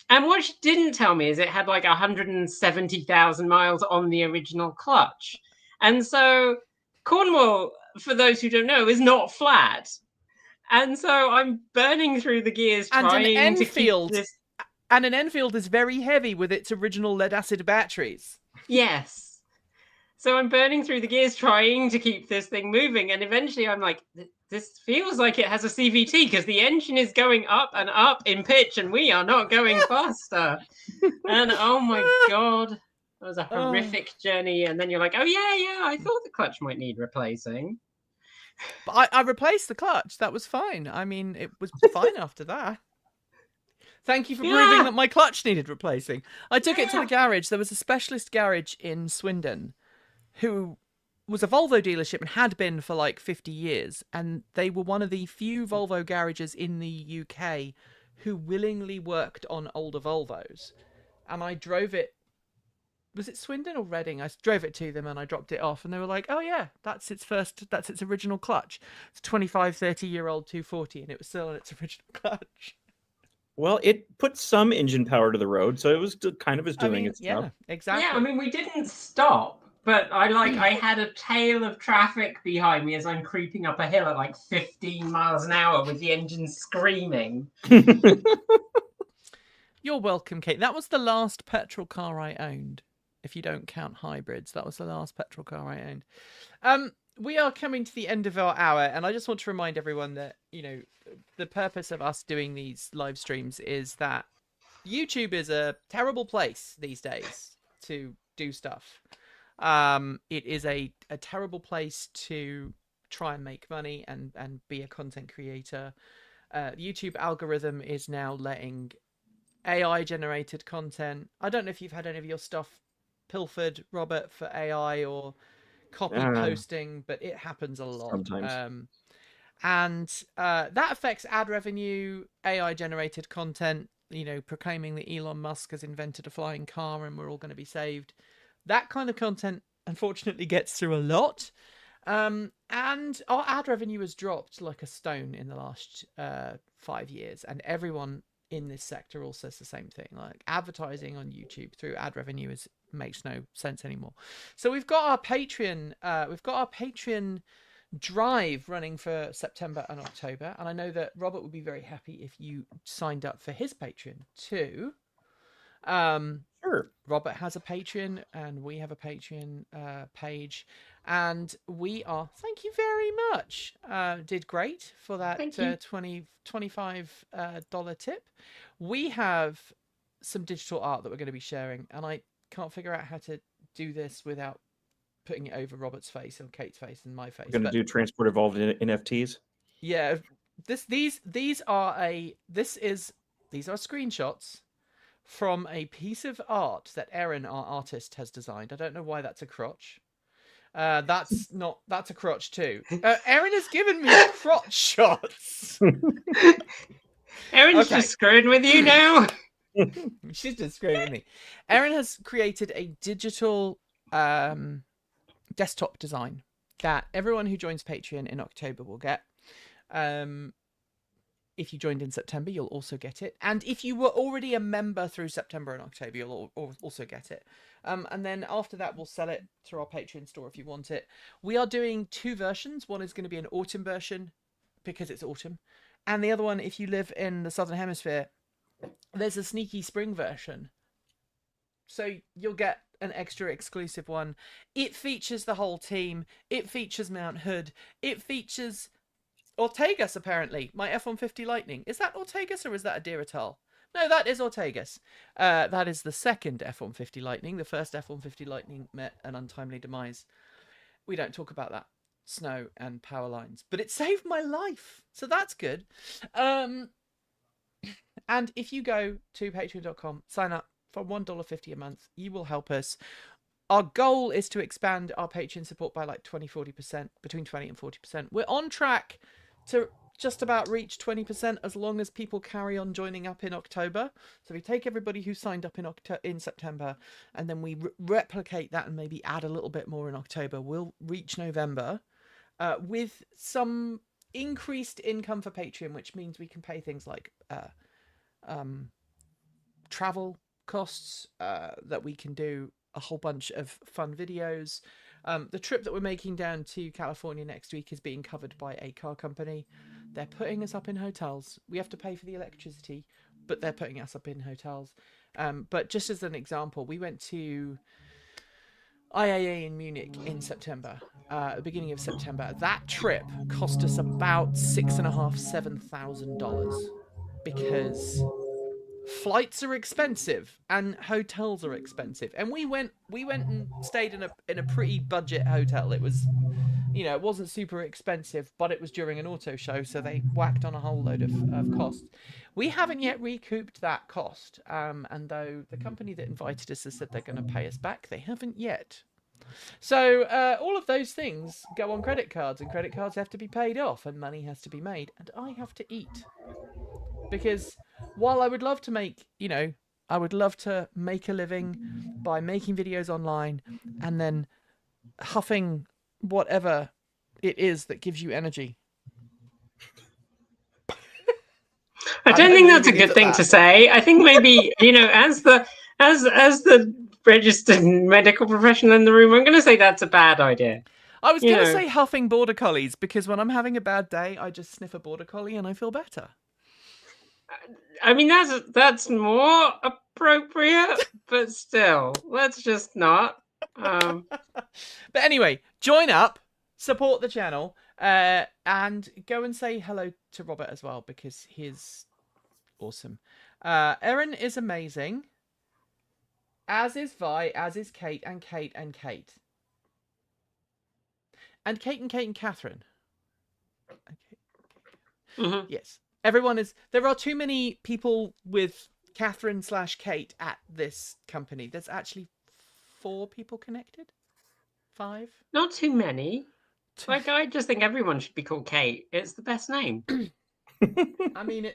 Speaker 2: And what she didn't tell me is it had like 170,000 miles on the original clutch. And so Cornwall, for those who don't know, is not flat. And so I'm burning through the gears trying to keep this.
Speaker 1: And an Enfield is very heavy with its original lead-acid batteries.
Speaker 2: Yes. So I'm burning through the gears trying to keep this thing moving. And eventually I'm like, this feels like it has a CVT because the engine is going up and up in pitch and we are not going faster. And oh my God, that was a horrific journey. And then you're like, oh yeah, I thought the clutch might need replacing.
Speaker 1: But I replaced the clutch. That was fine. I mean, it was fine after that. Thank you for proving that my clutch needed replacing. I took it to the garage. There was a specialist garage in Swindon who was a Volvo dealership and had been for like 50 years. And they were one of the few Volvo garages in the UK who willingly worked on older Volvos. And I drove it. Was it Swindon or Reading? I drove it to them and I dropped it off. And they were like, oh yeah, that's its original clutch. It's a 25, 30-year-old 240 and it was still on its original clutch.
Speaker 3: Well, it put some engine power to the road, so it was kind of doing its stuff.
Speaker 1: Yeah, exactly.
Speaker 2: Yeah, I mean, we didn't stop, but I had a tail of traffic behind me as I'm creeping up a hill at like 15 miles an hour with the engine screaming.
Speaker 1: You're welcome, Kate. That was the last petrol car I owned. If you don't count hybrids, that was the last petrol car I owned. We are coming to the end of our hour, and I just want to remind everyone that, you know, the purpose of us doing these live streams is that YouTube is a terrible place these days to do stuff. It is a terrible place to try and make money and be a content creator. YouTube algorithm is now letting AI generated content. I don't know if you've had any of your stuff pilfered, Robert, for AI or copy posting, but it happens a lot.
Speaker 3: Sometimes.
Speaker 1: And that affects ad revenue, AI generated content, proclaiming that Elon Musk has invented a flying car and we're all going to be saved. That kind of content, unfortunately, gets through a lot. And our ad revenue has dropped like a stone in the last 5 years. And everyone in this sector all says the same thing. Like, advertising on YouTube through ad revenue makes no sense anymore. So we've got our Patreon. Drive running for September and October, and I know that Robert would be very happy if you signed up for his Patreon too.
Speaker 3: Sure.
Speaker 1: Robert has a Patreon and we have a Patreon page, and we are, thank you very much, did great for that $25 tip. We have some digital art that we're going to be sharing, and I can't figure out how to do this without putting it over Robert's face and Kate's face and my face.
Speaker 3: We're going to do transport evolved NFTs.
Speaker 1: Yeah, these are screenshots from a piece of art that Erin, our artist, has designed. I don't know why that's a crotch. That's a crotch too. Erin has given me crotch shots.
Speaker 2: Erin's just screwing with you now.
Speaker 1: She's just screwing with me. Erin has created a digital desktop design that everyone who joins Patreon in October will get. If you joined in September, you'll also get it. And if you were already a member through September and October, you'll also get it. And then after that, we'll sell it through our Patreon store if you want it. We are doing 2 versions. One is going to be an autumn version because it's autumn. And the other one, if you live in the Southern Hemisphere, there's a sneaky spring version. So you'll get an extra exclusive one. It features the whole team. It features Mount Hood. It features Ortegas, apparently. My F-150 Lightning. Is that Ortegas or is that a Dirital? No, that is Ortegas. That is the second F-150 Lightning. The first F-150 Lightning met an untimely demise. We don't talk about that. Snow and power lines. But it saved my life. So that's good. And if you go to patreon.com, sign up for $1.50 a month, you will help us. Our goal is to expand our Patreon support by like 20-40%, between 20 and 40%. We're on track to just about reach 20% as long as people carry on joining up in October. So we take everybody who signed up in September, and then we replicate that and maybe add a little bit more in October. We'll reach November with some increased income for Patreon, which means we can pay things like travel costs, that we can do a whole bunch of fun videos. The trip that we're making down to California next week is being covered by a car company. They're putting us up in hotels. We have to pay for the electricity, but they're putting us up in hotels. But just as an example, we went to IAA in Munich in September, the beginning of September. That trip cost us about $6,500–7,000 because flights are expensive and hotels are expensive. And we went and stayed in a pretty budget hotel. It was, it wasn't super expensive, but it was during an auto show, so they whacked on a whole load of costs. We haven't yet recouped that cost, and though the company that invited us has said they're going to pay us back, they haven't yet. So all of those things go on credit cards, and credit cards have to be paid off, and money has to be made, and I have to eat. Because while I would love to make, I would love to make a living by making videos online and then huffing whatever it is that gives you energy.
Speaker 2: I don't think that's a good thing to say. I think maybe, as the registered medical professional in the room, I'm going to say that's a bad idea.
Speaker 1: I was going to say huffing border collies, because when I'm having a bad day, I just sniff a border collie and I feel better.
Speaker 2: I mean, that's more appropriate, but still, let's just not.
Speaker 1: But anyway, join up, support the channel, and go and say hello to Robert as well, because he's awesome. Erin is amazing, as is Vi, as is Kate, and Kate and Kate. And Kate and Kate and Catherine. Okay.
Speaker 2: Mhm.
Speaker 1: Yes. Everyone is. There are too many people with Catherine/Kate at this company. There's actually 4 people connected. 5.
Speaker 2: Not too many. Like, I just think everyone should be called Kate. It's the best name.
Speaker 1: I mean,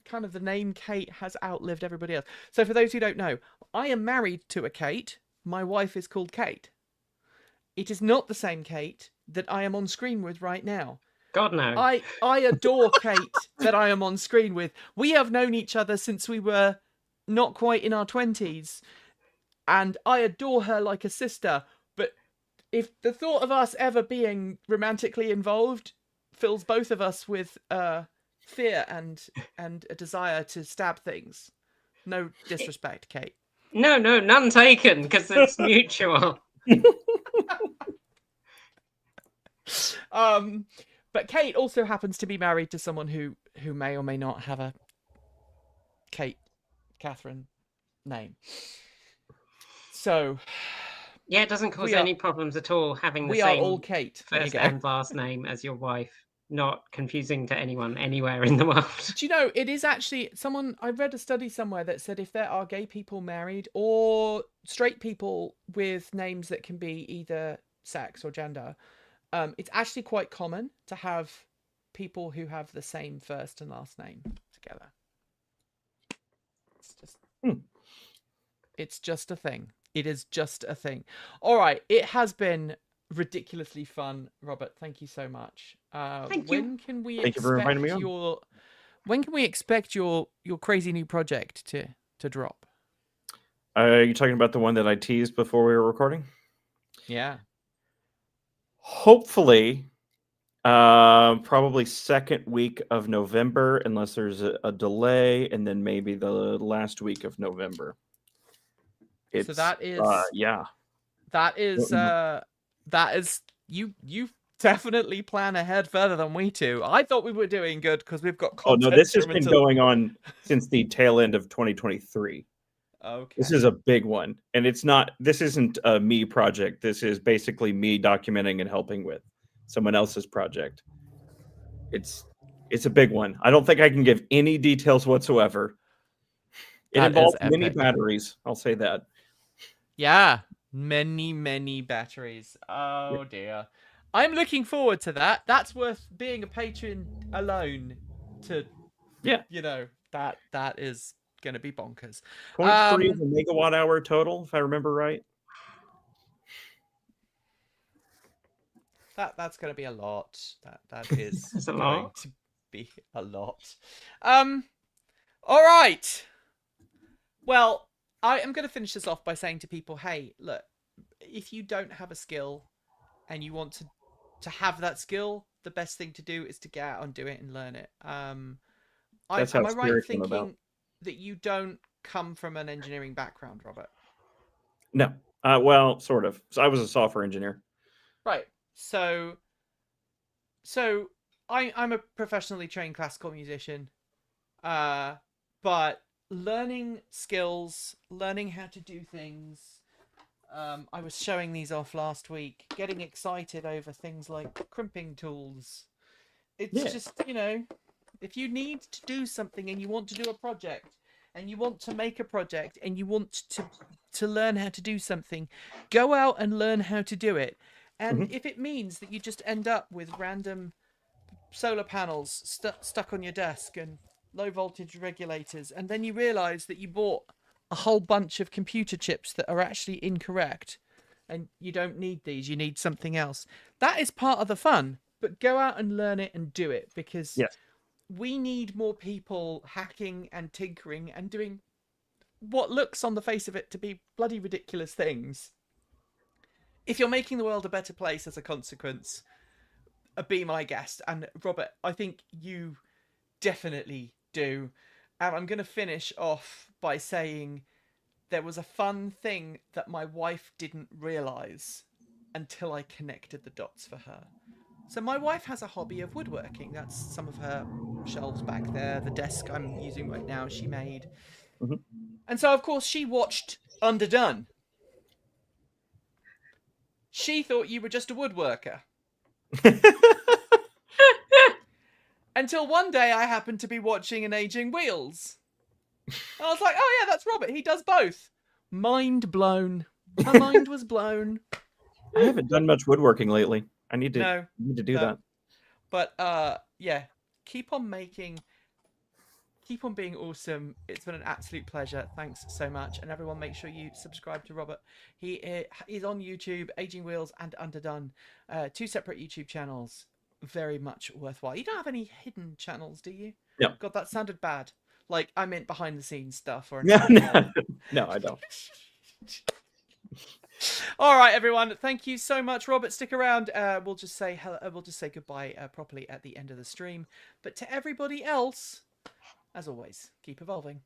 Speaker 1: kind of the name Kate has outlived everybody else. So for those who don't know, I am married to a Kate. My wife is called Kate. It is not the same Kate that I am on screen with right now.
Speaker 2: God, no.
Speaker 1: I adore Kate that I am on screen with. We have known each other since we were not quite in our 20s, and I adore her like a sister. But if the thought of us ever being romantically involved fills both of us with fear and a desire to stab things, no disrespect, Kate.
Speaker 2: No, none taken, because it's mutual.
Speaker 1: But Kate also happens to be married to someone who may or may not have a Catherine name. So
Speaker 2: Yeah, it doesn't cause
Speaker 1: we are-
Speaker 2: any problems at all having the
Speaker 1: we are
Speaker 2: same
Speaker 1: all Kate. There you
Speaker 2: first
Speaker 1: go.
Speaker 2: and last name as your wife. Not confusing to anyone anywhere in the world.
Speaker 1: Do you know, it is actually I read a study somewhere that said if there are gay people married or straight people with names that can be either sex or gender, it's actually quite common to have people who have the same first and last name together. It's just a thing. It is just a thing. All right, it has been ridiculously fun, Robert. Thank you so much.
Speaker 2: Thank
Speaker 1: when
Speaker 2: you.
Speaker 1: can we
Speaker 3: Thank you for inviting me
Speaker 1: expect
Speaker 3: on.
Speaker 1: when can we expect your crazy new project to drop?
Speaker 3: Are you talking about the one that I teased before we were recording?
Speaker 1: Yeah.
Speaker 3: Hopefully, probably second week of November, unless there's a delay, and then maybe the last week of November.
Speaker 1: So that is
Speaker 3: yeah.
Speaker 1: that is you definitely plan ahead further than we do. I thought we were doing good because we've got
Speaker 3: Oh
Speaker 1: content.
Speaker 3: no, this has been going on since the tail end of 2023.
Speaker 1: Okay.
Speaker 3: This is a big one, and this isn't a me project. This is basically me documenting and helping with someone else's project. It's a big one. I don't think I can give any details whatsoever. It
Speaker 1: That
Speaker 3: involves
Speaker 1: is
Speaker 3: many
Speaker 1: epic.
Speaker 3: batteries. I'll say that.
Speaker 1: Yeah, many batteries. Oh dear. I'm looking forward to that. That's worth being a patron alone to,
Speaker 3: Yeah.
Speaker 1: you know, that is going to be bonkers.
Speaker 3: 0.3 of a megawatt hour total, if I remember right.
Speaker 1: That's going to be a lot. That is
Speaker 2: It's a
Speaker 1: going
Speaker 2: lot.
Speaker 1: to be a lot. All right. Well, I am going to finish this off by saying to people, hey, look, if you don't have a skill and you want to have that skill, the best thing to do is to get out and do it and learn it. Am I right in thinking that you don't come from an engineering background, Robert?
Speaker 3: No. Well, sort of. So I was a software engineer.
Speaker 1: Right. So I'm a professionally trained classical musician. But learning skills, learning how to do things. I was showing these off last week, getting excited over things like crimping tools. It's just, if you need to do something and you want to do a project and you want to make a project and you want to learn how to do something, go out and learn how to do it. And if it means that you just end up with random solar panels stuck on your desk and low voltage regulators, and then you realize that you bought a whole bunch of computer chips that are actually incorrect and you don't need these, you need something else, that is part of the fun. But go out and learn it and do it, because we need more people hacking and tinkering and doing what looks on the face of it to be bloody ridiculous things. If you're making the world a better place as a consequence, be my guest. And Robert, I think you definitely do. And I'm going to finish off by saying there was a fun thing that my wife didn't realize until I connected the dots for her. So my wife has a hobby of woodworking. That's some of her shelves back there. The desk I'm using right now, she made. And so, of course, she watched Underdone. She thought you were just a woodworker. Until one day I happened to be watching an Aging Wheels. I was like, oh yeah, that's Robert. He does both. Mind blown. My mind was blown.
Speaker 3: I haven't done much woodworking lately. I need to
Speaker 1: No,
Speaker 3: do
Speaker 1: no.
Speaker 3: that.
Speaker 1: But yeah, keep on being awesome. It's been an absolute pleasure. Thanks so much. And everyone, make sure you subscribe to Robert. He is on YouTube, Aging Wheels and Underdone. 2 separate YouTube channels. Very much worthwhile. You don't have any hidden channels, do you?
Speaker 3: No.
Speaker 1: God, that sounded bad. Like I meant behind the scenes stuff or
Speaker 3: No,
Speaker 1: anything.
Speaker 3: no, I don't.
Speaker 1: All right, everyone. Thank you so much, Robert. Stick around. We'll just say hello. We'll just say goodbye properly at the end of the stream. But to everybody else, as always, keep evolving.